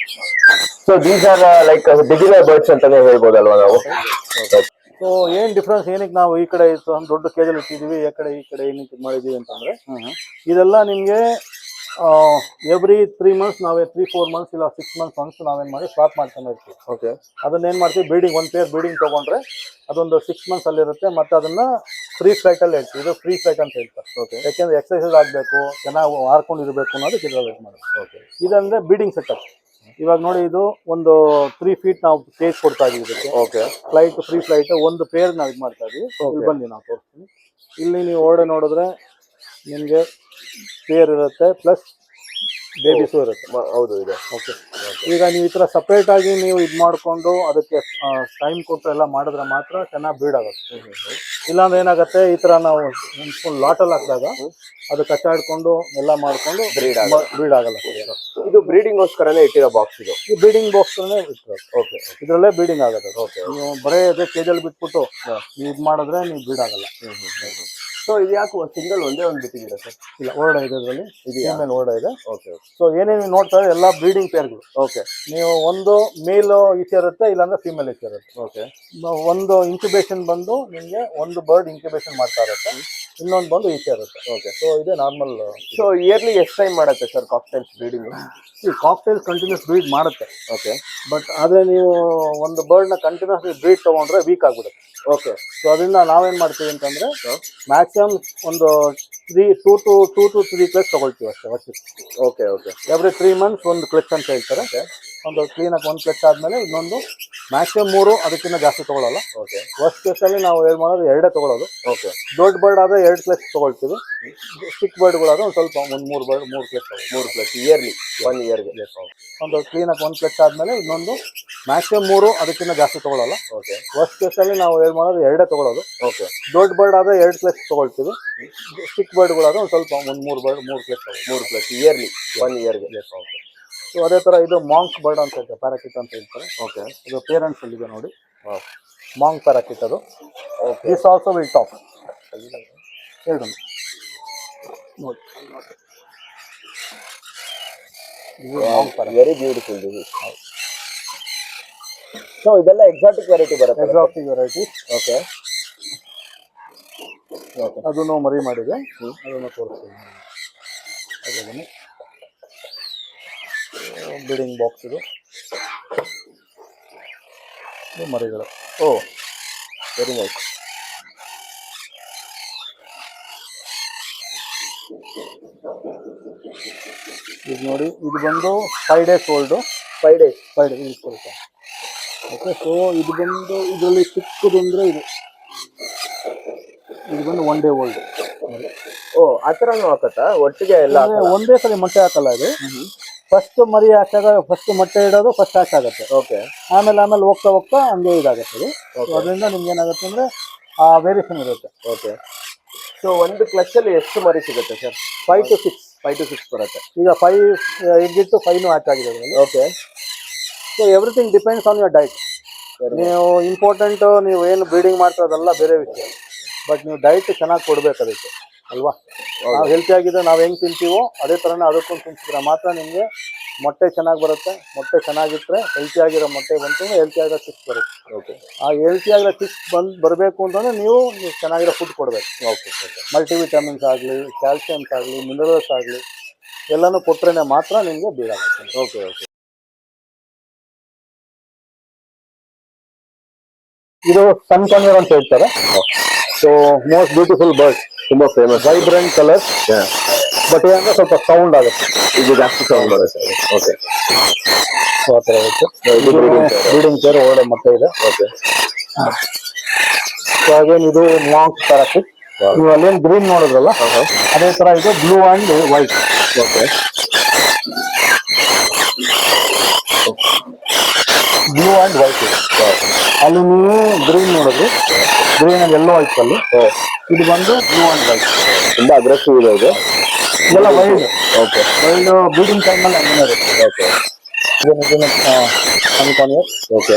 So these are like beginner birds ಅಂತಾನೆ ಹೇಳ್ಬೋದಲ್ವಾ ನಾವು? ಸೊ ಏನ್ ಡಿಫ್ರೆನ್ಸ್ ಏನಕ್ಕೆ ನಾವು ಈ ಕಡೆ ದೊಡ್ಡ ಕೇಜಲ್ಲಿ ಇಟ್ಟಿದೀವಿ, ಈ ಕಡೆ ಏನಕ್ಕೆ ಮಾಡಿದೀವಿ ಅಂತಂದ್ರೆ, ಇದೆಲ್ಲ ನಿಮ್ಗೆ ಎವ್ರಿ 3 months ನಾವೇ 3-4 months ಇಲ್ಲ 6 months ಒನ್ಸ್ ನಾವೇನ್ ಮಾಡಿ ಸ್ಟಾಪ್ ಮಾಡ್ತಾನೆ ಇರ್ತೀವಿ. ಓಕೆ, ಅದನ್ನ ಏನ್ ಮಾಡ್ತೀವಿ, ಬ್ರೀಡಿಂಗ್ ಒಂದು ಪೇರ್ ಬ್ರೀಡಿಂಗ್ ತಗೊಂಡ್ರೆ ಅದೊಂದು 6 months ಅಲ್ಲಿ ಇರುತ್ತೆ. ಮತ್ತೆ ಅದನ್ನ ಫ್ರೀ ಫ್ಲೈಟ್ ಅಲ್ಲಿ ಹೇಳ್ತೀವಿ. ಇದು ಫ್ರೀ ಫ್ಲೈಟ್ ಅಂತ ಹೇಳ್ತಾರೆ. ಓಕೆ, ಯಾಕೆಂದ್ರೆ ಎಕ್ಸರ್ಸೈಸ್ ಆಗ್ಬೇಕು, ಚೆನ್ನಾಗಿ ಹಾರ್ಕೊಂಡಿರ್ಬೇಕು ಅನ್ನೋದಕ್ಕೆ ಇದರಲ್ಲಿ ಮಾಡೋದು. ಓಕೆ, ಇದಂದ್ರೆ ಬ್ರೀಡಿಂಗ್ ಸೆಟಪ್. ಇವಾಗ ನೋಡಿ, ಇದು ಒಂದು 3 feet ನಾವು ಕೇಜ್ ಕೊಡ್ತಾ ಇದೀವಿ ಇದಕ್ಕೆ. ಓಕೆ, ಫ್ಲೈಟ್ ಫ್ರೀ ಫ್ಲೈಟ್ ಒಂದು ಪೇರ್ ನಾವು ಇದು ಮಾಡ್ತಾ ಇದೀವಿ. ಇಲ್ಲಿ ಬನ್ನಿ ನಾವು ತೋರಿಸ್ತೀನಿ. ಇಲ್ಲಿ ನೀವು ಓಡೆ ನೋಡಿದ್ರೆ ನಿಮಗೆ ಪೇರ್ ಇರುತ್ತೆ, ಪ್ಲಸ್ ಬೇಬೀಸು ಇರುತ್ತೆ. ಹೌದು ಇದೆ. ಓಕೆ, ಈಗ ನೀವು ಈ ಥರ ಸಪ್ರೇಟ್ ಆಗಿ ನೀವು ಇದು ಮಾಡಿಕೊಂಡು ಅದಕ್ಕೆ ಟೈಮ್ ಕೊಟ್ಟು ಎಲ್ಲ ಮಾಡಿದ್ರೆ ಮಾತ್ರ ಚೆನ್ನಾಗಿ ಬ್ರೀಡ್ ಆಗುತ್ತೆ. ಇಲ್ಲಾಂದ್ರೆ ಏನಾಗುತ್ತೆ, ಈ ಥರ ನಾವು ಲಾಟಲ್ಲಿ ಹಾಕಿದಾಗ ಅದು ಕಚ್ಚಾಡ್ಕೊಂಡು ಎಲ್ಲ ಮಾಡ್ಕೊಂಡು ಬ್ರೀಡ್ ಆಗಲ್ಲ. ಇದು ಬ್ರೀಡಿಂಗ್ಗೋಸ್ಕರನೇ ಇಟ್ಟಿರೋ ಬಾಕ್ಸ್ ಇದು. ಈ ಬ್ರೀಡಿಂಗ್ ಬಾಕ್ಸ್ ಇಟ್ಟಿರೋದು. ಓಕೆ, ಇದರಲ್ಲೇ ಬ್ರೀಡಿಂಗ್ ಆಗುತ್ತೆ. ಓಕೆ, ನೀವು ಬರೇ ಅದೇ ಕೇಜಲ್ಲಿ ಬಿಟ್ಬಿಟ್ಟು ನೀವು ಇದು ಮಾಡಿದ್ರೆ ನೀವು ಬ್ರೀಡ್ ಆಗಲ್ಲ. ಸೊ ಇದು ಯಾಕೆ ಸಿಂಗಲ್ ಒಂದೇ ಒಂದು ಬಿಟ್ಟಿದ್ದೀರಾ ಸರ್? ಇಲ್ಲ, ಓರ್ಡ ಇದೆ ಇದರಲ್ಲಿ, ಫೀಮೇಲ್ ಓರ್ಡ ಇದೆ. ಓಕೆ, ಸೊ ಏನೇನು ನೋಡ್ತಾ ಇದ್ರೆ ಎಲ್ಲ ಬ್ರೀಡಿಂಗ್ ಪೇರ್ಗಳು. ಓಕೆ, ನೀವು ಒಂದು ಮೇಲ್ ಈಚೆ ಇರುತ್ತೆ, ಇಲ್ಲಾಂದ್ರೆ ಫೀಮೇಲ್ ಈಚೆ ಇರುತ್ತೆ. ಓಕೆ, ಒಂದು ಇಂಕ್ಯುಬೇಷನ್ ಬಂದು ನಿಮಗೆ ಒಂದು ಬರ್ಡ್ ಇಂಕ್ಯುಬೇಷನ್ ಮಾಡ್ತಾ ಇರುತ್ತೆ, ಇನ್ನೊಂದು ಬಂದು ಈಚೆ ಇರುತ್ತೆ. ಓಕೆ, ಸೊ ಇದೇ ನಾರ್ಮಲ್. ಸೊ ಇಯರ್ಲಿ ಎಷ್ಟು ಟೈಮ್ ಮಾಡುತ್ತೆ ಸರ್ ಕಾಕ್ಟೈಲ್ಸ್ ಬ್ರೀಡಿಂಗ್? ಈ ಕಾಕ್ಟೈಲ್ಸ್ ಕಂಟಿನ್ಯೂಸ್ ಬ್ರೀಡ್ ಮಾಡುತ್ತೆ. ಓಕೆ, ಬಟ್ ಆದರೆ ನೀವು ಒಂದು ಬರ್ಡ್ನ ಕಂಟಿನ್ಯೂಸ್ ಬ್ರೀಡ್ ತೊಗೊಂಡ್ರೆ ವೀಕ್ ಆಗಿಬಿಡುತ್ತೆ. ಓಕೆ, ಸೊ ಅದರಿಂದ ನಾವೇನು ಮಾಡ್ತೀವಿ ಅಂತಂದರೆ ಮ್ಯಾಕ್ಸಿಮಮ್ ಒಂದು 2 to 3 ಕ್ಲಚ್ ತೊಗೊಳ್ತೀವಿ ಅಷ್ಟೇ ವರ್ಷಕ್ಕೆ. ಓಕೆ, ಓಕೆ, ಎವ್ರಿ 3 months ಒಂದು ಕ್ಲಚ್ ಅಂತ ಹೇಳ್ತಾರೆ. ಒಂದು ಕ್ಲೀನಾಗಿ ಒಂದು ಕ್ಲಚ್ ಆದಮೇಲೆ ಇನ್ನೊಂದು ಮ್ಯಾಕ್ಸಿಮಮ್ 3, ಅದಕ್ಕಿಂತ ಜಾಸ್ತಿ ತೊಗೊಳ್ಳಲ್ಲ. ಓಕೆ, ವರ್ಸ್ಟ್ ಕೇಸಲ್ಲಿ ನಾವು ಏನು ಮಾಡೋದು, 2 ತೊಗೊಳ್ಳೋದು. ಓಕೆ, ದೊಡ್ಡ ಬರ್ಡ್ ಆದರೆ 2 ಕ್ಲಚ್ ತೊಗೊಳ್ತೀವಿ. ಚಿಕ್ಕ ಬರ್ಡ್ಗಳಾದ್ರೆ ಒಂದು ಸ್ವಲ್ಪ ಒಂದು 3 ಕ್ಲಚ್ ತೊಗೊಳ್ತೀವಿ. 3 ಪ್ಲಸ್ ಇಯರ್ಲಿ 1 ಇಯರ್ಗೆ. ಒಂದು ಕ್ಲೀನಾಗಿ ಒಂದು ಕ್ಲಚ್ ಆದಮೇಲೆ ಇನ್ನೊಂದು ಮ್ಯಾಕ್ಸಿಮಮ್ 3, ಅದಕ್ಕಿಂತ ಜಾಸ್ತಿ ತೊಗೊಳ್ಳಲ್ಲ. ಓಕೆ, ವರ್ಸ್ಟ್ ಕೇಸಲ್ಲಿ ನಾವು ಏನು ಮಾಡೋದು, 2 ತೊಗೊಳ್ಳೋದು. ಓಕೆ, ದೊಡ್ಡ ಬರ್ಡ್ ಆದರೆ 2 ಕ್ಲಚ್ ತೊಗೊಳ್ತೀವಿ. ಚಿಕ್ಕ ಬರ್ಡ್ಗಳಾದ್ರೆ ಒಂದು ಸ್ವಲ್ಪ ಒಂದು 3 ಕ್ಲಚ್ ತೊಗೊಳ್ತೀವಿ. 3 ಪ್ಲಸ್ ಇಯರ್ಲಿ 1 ಇಯರ್ಗೆ. ಸೊ ಅದೇ ಥರ ಇದು ಮಾಂಕ್ ಬರ್ಡ್ ಅಂತ ಹೇಳ್ತಾರೆ, ಪ್ಯಾರಾಕಿಟ್ ಅಂತ ಹೇಳ್ತಾರೆ. ಓಕೆ, ಇದು ಪೇರೆಂಟ್ಸ್ ಅಲ್ಲಿ ಇದೆ ನೋಡಿ, ಮಾಂಕ್ ಪ್ಯಾರಾಕಿಟ್ ಅದು. This also will top. ಎರಡು ನೋಡಿ, ವೆರಿ ಬ್ಯೂಟಿಫುಲ್ ದಿಸ್. ಸೊ ಇದೆಲ್ಲ ಎಕ್ಸಾಟಿಕ್ ವೆರೈಟಿ ಬರುತ್ತೆ? Exotic variety. ಓಕೆ, ಅದನ್ನು ಮರಿ ಮಾಡಿದೆ, ಅದನ್ನು ತೋರಿಸ್ತೀನಿ. ಅದನ್ನು ಬ್ರೀಡಿಂಗ್ ಬಾಕ್ಸ್ ಇದು ಮರಿಗಳು. Oh very nice. ಇದು ನೋಡಿ, ಇದು ಬಂದು 5 days ಓಲ್ಡು. 5 days ಇಟ್ಕೊಳ್ತಾ. ಓಕೆ, ಸೊ ಇದು ಬಂದು ಇದರಲ್ಲಿ ಚಿಕ್ಕದು ಅಂದರೆ ಇದು ಬಂದು 1 day ಓಲ್ಡ್. ಓ ಆ ಥರನೂ ಹಾಕತ್ತಾ ಒಟ್ಟಿಗೆ ಎಲ್ಲ? ಒಂದೇ ಸಲ ಮೊಟ್ಟೆ ಹಾಕಲ್ಲ ಇದು. ಫಸ್ಟ್ ಮರಿ ಹಾಕಾಗ ಫಸ್ಟ್ ಮೊಟ್ಟೆ ಇಡೋದು ಫಸ್ಟ್ ಹ್ಯಾಚ್ ಆಗುತ್ತೆ. ಓಕೆ, ಆಮೇಲೆ ಹೋಗ್ತಾ ಹಂಗೆ ಇದಾಗುತ್ತೆ ಅದು. ಅದರಿಂದ ನಿಮ್ಗೆ ಏನಾಗುತ್ತೆ ಅಂದರೆ ಆ ವೇರಿಯೇಷನ್ ಇರುತ್ತೆ. ಓಕೆ, ಸೊ ಒಂದು ಕ್ಲಚಲ್ಲಿ ಎಷ್ಟು ಮರಿ ಸಿಗುತ್ತೆ ಸರ್? 5 to 6 ಬರುತ್ತೆ. ಈಗ 5 ಎಗ್ಗಿಟ್ಟು 5 ಹ್ಯಾಚ್ ಆಗಿದೆ ಅದರಲ್ಲಿ. Okay, so everything depends on your diet. ನೀವು ಇಂಪಾರ್ಟೆಂಟು ನೀವು ಏನು ಬ್ರೀಡಿಂಗ್ ಮಾಡ್ತಾ ಅದೆಲ್ಲ ಬೇರೆ ವಿಷಯ, ಬಟ್ ನೀವು ಡೈಟ್ ಚೆನ್ನಾಗಿ ಕೊಡಬೇಕು ಅದಕ್ಕೆ. ಅಲ್ವಾ. ನಾವು ಹೆಲ್ತಿ ಆಗಿದ್ರೆ ನಾವು ಹೆಂಗ್ ತಿಂತೀವೋ ಅದೇ ಥರನೇ ಅದಕ್ಕೊಂದು ತಿನ್ಸಿದ್ರೆ ಮಾತ್ರ ನಿಮಗೆ ಮೊಟ್ಟೆ ಚೆನ್ನಾಗಿ ಬರುತ್ತೆ. ಮೊಟ್ಟೆ ಚೆನ್ನಾಗಿಟ್ಟರೆ ಹೆಲ್ತಿ ಆಗಿರೋ ಮೊಟ್ಟೆ ಬಂತು ಹೆಲ್ತಿ ಆಗಿರೋ ಚಿಕ್ಸ್ ಬರುತ್ತೆ. ಓಕೆ ಆ ಹೆಲ್ತಿ ಆಗಿರೋ ಚಿಕ್ಸ್ ಬರಬೇಕು ಅಂತಂದರೆ ನೀವು ಚೆನ್ನಾಗಿರೋ ಫುಡ್ ಕೊಡಬೇಕು. ಓಕೆ ಓಕೆ ಮಲ್ಟಿವಿಟಮಿನ್ಸ್ ಆಗಲಿ, ಕ್ಯಾಲ್ಸಿಯಮ್ಸ್ ಆಗಲಿ, ಮಿನರಲ್ಸ್ ಆಗಲಿ ಎಲ್ಲನೂ ಕೊಟ್ಟರೆ ಮಾತ್ರ ನಿಮಗೆ ಬೀಳಾಗುತ್ತೆ. Okay okay. ಇದು ಸನ್ ಕಾನ್ಯೂರ್ ಅಂತ ಹೇಳ್ತಾರೆ. ಸೊ ಮೋಸ್ಟ್ ಬ್ಯೂಟಿಫುಲ್ ಬರ್ಡ್, ತುಂಬಾ ಫೇಮಸ್, ವೈಬ್ರೆಂಟ್ ಕಲರ್. ಬಟ್ ಏನಂದ್ರೆ ಸ್ವಲ್ಪ ಸೌಂಡ್ ಆಗುತ್ತೆ, ಇದು ಜಾಸ್ತಿ ಸೌಂಡ್ ಬರುತ್ತೆ. ಓಕೆ, ಸೊ ಆ ಥರ ಇರುತ್ತೆ. ಬ್ರೀಡಿಂಗ್ ಪೇರ್ ಒಳ್ಳೆ ಮೊಟ್ಟೆ ಇದೆ. ಓಕೆ, ಸೊ ಅಗೇನ್ ಇದು ನ್ಯೂಯಾರ್ಕ್ ಪ್ಯಾರಾಕಿಟ್. ನೀವು ಅಲ್ಲೇನು ಗ್ರೀನ್ ನೋಡಿದ್ರಲ್ಲ ಅದೇ ತರ ಇದು blue and white. Okay, blue and white ಇದೆ. ಅಲ್ಲಿ ನೀವು ಗ್ರೀನ್ ನೋಡಿದ್ರಿ, ಗ್ರೀನ್ ಅಂಡ್ ಎಲ್ಲೋ ವೈಟ್ ಅಲ್ಲಿ. ಇದು ಬಂದು ಬ್ಲೂ ಅಂಡ್ ವೈಟ್. ತುಂಬಾ ಅಗ್ರೆಸಿವ್ ಇದೆ ಇದು. ಇದೆಲ್ಲ ವೈಲ್ಡ್. ಓಕೆ, ವೈಲ್ಡ್ ಬ್ರೀಡಿಂಗ್ ಟೈಮಲ್ಲಿ ಹಂಗೇನೆ ಇರುತ್ತೆ. ಓಕೆ, ಸನ್ಕಾನ್ಯೂರ್. ಓಕೆ.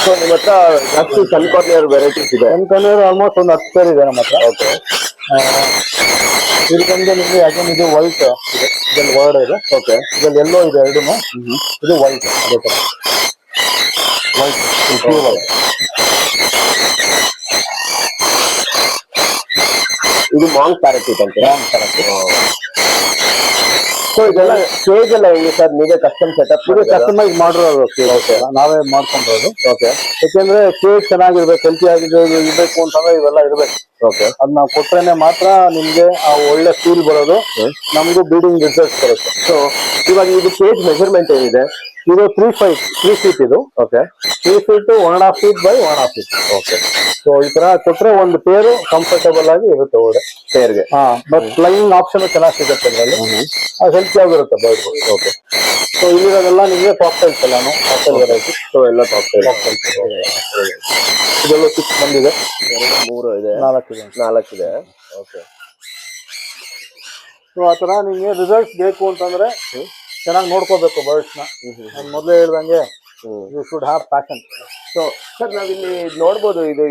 ಸೊ ನಿಮ್ಮ ಹತ್ರ ಜಾಸ್ತಿ ಸನ್ಕಾರ್ನಿಯರ್ ವೆರೈಟೀಸ್ ಇದೆ? ಸನ್ಕಾನ್ಯೂರ್ ಆಲ್ಮೋಸ್ಟ್ ಒಂದು 10 ಪೇರ್ ಇದೆ ನಮ್ಮ ಹತ್ರ. ಓಕೆ, ಇದು ಬಂದು ನಿಮಗೆ ಅಗೇನ್ ಇದು ವೈಟ್ ಇದೆ, ಇದರಲ್ಲಿ ವರ್ಡ್ ಇದೆ. ಓಕೆ, ಇದರಲ್ಲಿ ಎಲ್ಲೋ ಇದೆ ಎರಡೂ. ಇದು ವೈಟ್, ಅದೇ ಥರ ವೈಟ್, ಪ್ಯೂರ್ ವೈಟ್. ಇದು ಮಾಂಗ್ ಪ್ಯಾರಾಕಿಟ್ ಅಂತ. ಲಾಂಗ್ ಪ್ಯಾರಾಕಿಟ್. ಸೊ ಇದೆಲ್ಲ ಕೇಜ್ ಎಲ್ಲ ಹೆಂಗೆ ಸರ್? ನೀವೇ ಕಸ್ಟಮ್ ಸೆಟಪ್? ಇದು ಕಸ್ಟಮೈಸ್ ಮಾಡಿರೋದು, ನಾವೇ ಮಾಡ್ಕೊಂಡಿರೋದು. ಓಕೆ, ಯಾಕೆಂದ್ರೆ ಕೇಕ್ ಚೆನ್ನಾಗಿರ್ಬೇಕು, ಹೆಲ್ತಿ ಇರಬೇಕು ಅಂತಂದ್ರೆ ಇವೆಲ್ಲ ಇರಬೇಕು. ಓಕೆ, ಅದ್ ನಾವು ಕೊಟ್ರೇನೆ ಮಾತ್ರ ನಿಮ್ಗೆ ಆ ಒಳ್ಳೆ ಫೀಲ್ ಬರೋದು, ನಮಗೂ ಬ್ರೀಡಿಂಗ್ ರಿಸಲ್ಟ್ ಬರುತ್ತೆ. ಸೊ ಇವಾಗ ಇದು ಕೇಜ್ ಮೆಜರ್ಮೆಂಟ್ ಏನಿದೆ? ಇದು 3 feet ಇದು. Okay, 3 feet 1.5 feet by 1.5 feet. Okay. So ಈ ತರ ಕೊಟ್ರೆ ಒಂದು ಪೇರು ಕಂಫರ್ಟಬಲ್ ಆಗಿ ಇರುತ್ತೆ ಒಳ್ಳೆ ಪೇರ್ಗೆ. ಬಟ್ ಫ್ಲೈಯಿಂಗ್ ಆಪ್ಷನ್ ಚೆನ್ನಾಗಿ ಸಿಗುತ್ತೆ ಅದರಲ್ಲಿ. ಅದು ಹೆಲ್ತಿ ಆಗಿರುತ್ತೆ ಬರ್ಡ್. ಓಕೆ. ಸೊ ಇಲ್ಲಿರೋದೆಲ್ಲ ನಿಮಗೆ ಕಾಕ್ಟೈಲ್ಸ್ ಎಲ್ಲಾನು ಕಾಕ್ಟೈಲ್ ವೆರೈಟಿ. ಸೊ ಎಲ್ಲ ಕಾಕ್ಟೈಲ್. ಇದೆಲ್ಲ 6 ಬಂದಿದೆ, 3 ಇದೆ, 4 ಇದೆ. ಓಕೆ. ಸೊ ಆ ತರ ನಿಮಗೆ ರಿಸಲ್ಟ್ಸ್ ಬೇಕು ಅಂತಂದ್ರೆ ಚೆನ್ನಾಗಿ ನೋಡ್ಕೋಬೇಕು ಬರ್ಡ್ಸ್ನ. ನಾನು ಮೊದಲೇ ಹೇಳ್ದಂಗೆ you should have passion. So sir ನಾವಿಲ್ಲಿ ನೋಡ್ಬೋದು, ಇದು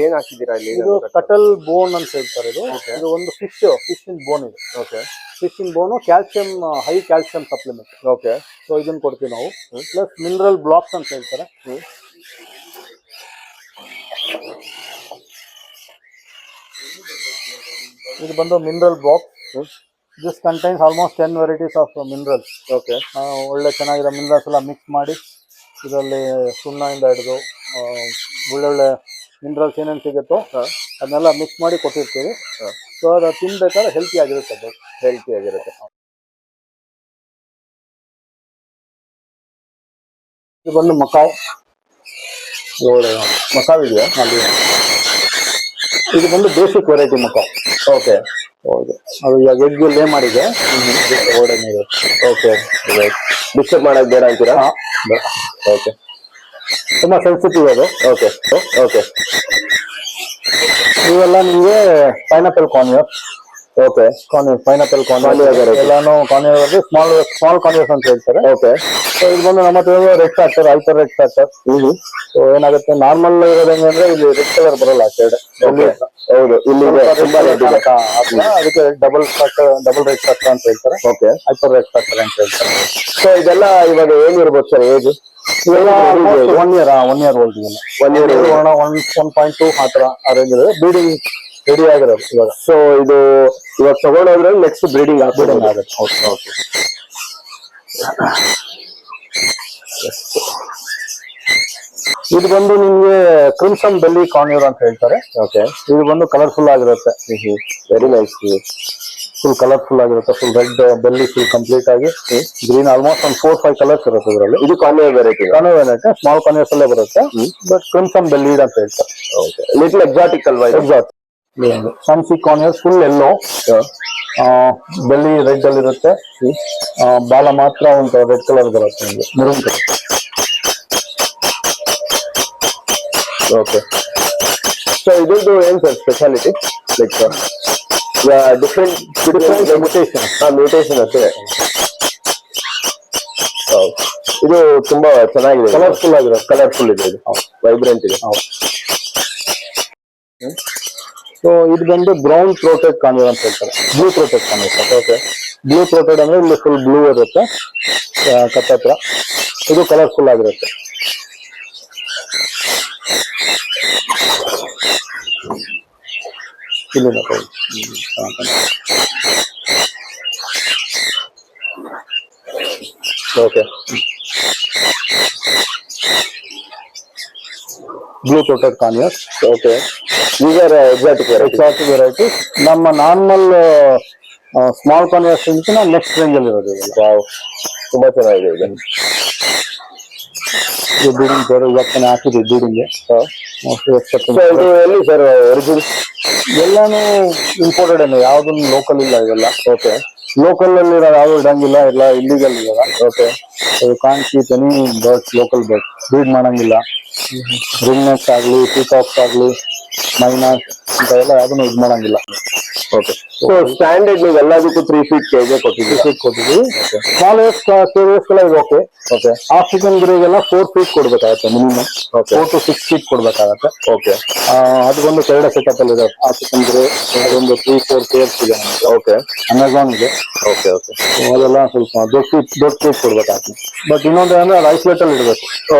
ಏನ್ ಹಾಕಿದ್ದೀರಾ ಇಲ್ಲಿ? ಇದು ಕಟಲ್ ಬೋನ್ ಅಂತ ಹೇಳ್ತಾರೆ. ಇದು ಒಂದು ಫಿಶ್ ಇನ್ ಬೋನ್ ಇದೆ. Okay, fish in bone calcium, high calcium supplement. Okay. So ಇದನ್ನ ಕೊಡ್ತೀವಿ ನಾವು. ಪ್ಲಸ್ ಮಿನರಲ್ ಬ್ಲಾಕ್ಸ್ ಅಂತ ಹೇಳ್ತಾರೆ. ಇದು ಬಂದು mineral box. This contains almost 10 varieties of minerals. Okay. ಒಳ್ಳೆ ಚೆನ್ನಾಗಿರೋ ಮಿನರಲ್ಸ್ ಎಲ್ಲ ಮಿಕ್ಸ್ ಮಾಡಿ ಇದರಲ್ಲಿ ಸುಣ್ಣದಿಂದ ಹಿಡಿದು ಒಳ್ಳೊಳ್ಳೆ ಮಿನರಲ್ಸ್ ಏನೇನು ಸಿಗುತ್ತೋ ಅದನ್ನೆಲ್ಲ ಮಿಕ್ಸ್ ಮಾಡಿ ಕೊಟ್ಟಿರ್ತೀವಿ. ಸೊ ಅದು ತಿನ್ಬೇಕಾದ್ರೆ ಹೆಲ್ತಿ ಆಗಿರುತ್ತೆ, ಅದು ಹೆಲ್ತಿ ಆಗಿರುತ್ತೆ. ಇದು ಬಂದು ಮಕಾವ್. ಮಕಾವ್ ಇದೆಯಾ ಅಲ್ಲಿ? ಇದು ಬಂದು ಬೇಸಿಕ್ ವೆರೈಟಿ ಮಕಾವ್. ಓಕೆ, ಹೌದು. ಅದು ಇವಾಗ ಎಗ್ ಲೇ ಮಾಡಿದೆ. ಓಕೆ, ಡಿಸ್ಟರ್ಬ್ ಮಾಡೋದು ಬೇಡ ಅಂತೀರಾ? ಓಕೆ. ತುಂಬಾ ಸೆನ್ಸಿಟಿವ್ ಅದು. Okay, okay. ಇವೆಲ್ಲ ನಿಮಗೆ ಪೈನಾಪಲ್ ಕಾನ್ಯೂರ್. ಓಕೆ, ಪೈನಾಪಲ್ ಕಾನ್ಯೂರ್ ಎಲ್ಲಾನು ಕಾನ್ಯೂರ್ ಸ್ಮಾಲ್ ಕಾನ್ಯೂರ್ಸ್ ಅಂತ ಹೇಳ್ತಾರೆ. ಓಕೆ. ಸೊ ಇದು ಬಂದು ನಮ್ಮ ಹತ್ರ red factor, hyper red factor. So ಏನಾಗುತ್ತೆ, ನಾರ್ಮಲ್ ಇರೋದು ಹೆಂಗಂದ್ರೆ ಇಲ್ಲಿ ರೆಡ್ ಕಲರ್ ಬರೋಲ್ಲ ಆ ಸೈಡ್. ಹೌದು, ಇಲ್ಲಿ ಅದಕ್ಕೆ ಡಬಲ್ ರೆಡ್ ಫ್ಯಾಕ್ಟರ್ ಅಂತ ಹೇಳ್ತಾರೆ. ಓಕೆ, ಹೈಪರ್ ರೆಡ್ ಫ್ಯಾಕ್ಟರ್ ಅಂತ ಹೇಳ್ತಾರೆ. ಸೊ ಇದೆಲ್ಲ ಇವಾಗ ಏನಿರ್ಬೋದು ಸರ್ ಏಜ್? ಇವೆಲ್ಲ 1 year ಓಲ್ಡ್ ಇದೆಲ್ಲ. 1.2 ಆ ಥರ ಆ ರೇಂಜ್ ಇದೆ. ಬ್ರೀಡಿಂಗ್ ರೆಡಿ ಆಗಿರೋದು ಇವಾಗ. ಸೊ ಇದು ಇವಾಗ ತಗೊಂಡೋದ್ರೆ ನೆಕ್ಸ್ಟ್ ಬ್ರೀಡಿಂಗ್ ಆಗುತ್ತೆ. ಓಕೆ. ಇದು ಬಂದು ನಿಮ್ಗೆ ಕ್ರಿಮ್ಸನ್ ಬೆಲ್ಲಿ ಕಾನ್ಯೂರ್ ಅಂತ ಹೇಳ್ತಾರೆ. ಓಕೆ. ಇದು ಬಂದು ಕಲರ್ಫುಲ್ ಆಗಿರುತ್ತೆ. Very nice. ಫುಲ್ ಕಲರ್ಫುಲ್ ಆಗಿರುತ್ತೆ. Full red belly, full complete ಆಗಿ ಗ್ರೀನ್, ಆಲ್ಮೋಸ್ಟ್ ಒಂದು 4-5 ಕಲರ್ಸ್ ಇರುತ್ತೆ ಇದರಲ್ಲಿ. ಇದು ಕಾನ್ಯೂರ್ ವೆರೈಟಿ. ಸ್ಮಾಲ್ ಕಾನ್ಯೂರ್ಸ್ ಅಲ್ಲೇ ಬರುತ್ತೆ. ಬಟ್ ಕ್ರಿಮ್ಸನ್ ಬೆಲ್ಲಿ ಅಂತ ಹೇಳ್ತಾರೆ. ಲಿಟಲ್ ಎಕ್ಸಾಟಿಕ್ ಅಲ್ವಾ? Exotic. Sun conure full yellow, belly red ಅಲ್ಲಿ ಇರುತ್ತೆ. ಬಾಲ ಮಾತ್ರ ಒಂದು ರೆಡ್ ಕಲರ್ ಬರುತ್ತೆ, ಮೆರೂನ್ ಕಲರ್. ಓಕೆ. ಸೊ ಇದ್ರದ್ದು ಏನ್ sir speciality? Like different mutation ಅಷ್ಟೇ. ಇದು ತುಂಬಾ ಚೆನ್ನಾಗಿದೆ, ಕಲರ್ಫುಲ್ ಆಗಿದೆ. ಕಲರ್ಫುಲ್ ಇದೆ, ಇದು ವೈಬ್ರೆಂಟ್ ಇದೆ. ಸೊ ಇದು ಬಂದು ಬ್ರೌನ್ ಥ್ರೋಟೆಡ್ ಕಾನ್ವರ್ ಅಂತ ಹೇಳ್ತಾರೆ, blue throated Kanwar. Okay, blue throated ಅಂದ್ರೆ ಇಲ್ಲಿ ಫುಲ್ ಬ್ಲೂ ಇರುತ್ತೆ ಕತ್ತ ಹತ್ರ, ಇದು ಕಲರ್ಫುಲ್ ಆಗಿರುತ್ತೆ. ಇಲ್ಲಿಂದ okay, blue throated Kanwar. Okay, ಈಗ ಎಕ್ಸಾಟಿಕ್ ವೆರೈಟಿ. ನಮ್ಮ normal small converse next range ಅಲ್ಲಿ ಇರೋದು. ತುಂಬಾ ಚೆನ್ನಾಗಿದೆ ಇದೆ. ಬೀಡಿಂಗ್ ಸರ್ ಇವತ್ತು ಹಾಕಿದ್ವಿ ಬೀಡಿಂಗ್ಗೆ. ಇದು ಎಲ್ಲಿ ಸರ್ ಒರಿಜಿನ್? ಎಲ್ಲಾನು ಇಂಪೋರ್ಟೆಡ್ ಅಲ್ಲ, ಯಾವ್ದನ್ನು ಲೋಕಲ್ ಇಲ್ಲ ಇವೆಲ್ಲ. ಓಕೆ, ಲೋಕಲ್ ಅಲ್ಲಿ ಯಾವ್ದು ಇಡಂಗಿಲ್ಲ, ಎಲ್ಲ ಇಲ್ಲಿಗಲ್ ಇವಾಗ. Okay, can't keep any birds, local birds breed ಮಾಡಂಗಿಲ್ಲ. ರಿಂಗ್ ನೆಕ್ಸ್ ಆಗ್ಲಿ, ಪೀಕಾಕ್ಸ್ ಆಗ್ಲಿ, ಮೈನಾಸ್ ಇಂಥವೆಲ್ಲ ಯಾವ್ದನ್ನು ಇದು ಮಾಡಂಗಿಲ್ಲ. ಓಕೆ, ಸೊ ಸ್ಟ್ಯಾಂಡರ್ಡ್ ನೀವು ಎಲ್ಲದಕ್ಕೂ 3 feet ಕೇಜ್ ಕೊಟ್ಟಿದ್ವಿ. ಸ್ಮಾಲ್ ಕೇಜಸ್ಗೆಲ್ಲ ಇದು ಓಕೆ. ಓಕೆ, ಆಫ್ರಿಕನ್ ಗ್ರೇಗೆಲ್ಲ 4 feet ಕೊಡ್ಬೇಕಾಗತ್ತೆ ಮಿನಿಮಮ್. 4 to 6 feet ಕೊಡ್ಬೇಕಾಗತ್ತೆ. ಓಕೆ, ಅದಕ್ಕೊಂದು ಕೆರಡೆ ಸೆಟಪ್ ಅಲ್ಲಿ ಇದೆ. ಆಫ್ರಿಕನ್ ಗ್ರೇ ಅದೊಂದು 3-4 ಪೇರ್ಸ್ ಇದೆ ನಮಗೆ. ಓಕೆ, ಅಮೆಝಾನ್ ಇದೆ. ಓಕೆ, ಓಕೆ, ಅದೆಲ್ಲ ಸ್ವಲ್ಪ ದೊಡ್ಡ ಫೀಟ್ ಕೊಡ್ಬೇಕಾಗ್ತದೆ. ಬಟ್ ಇನ್ನೊಂದು ಅಂದ್ರೆ ಅದು ಐಸೋಲೇಟ್ ಅಲ್ಲಿ ಇಡಬೇಕು.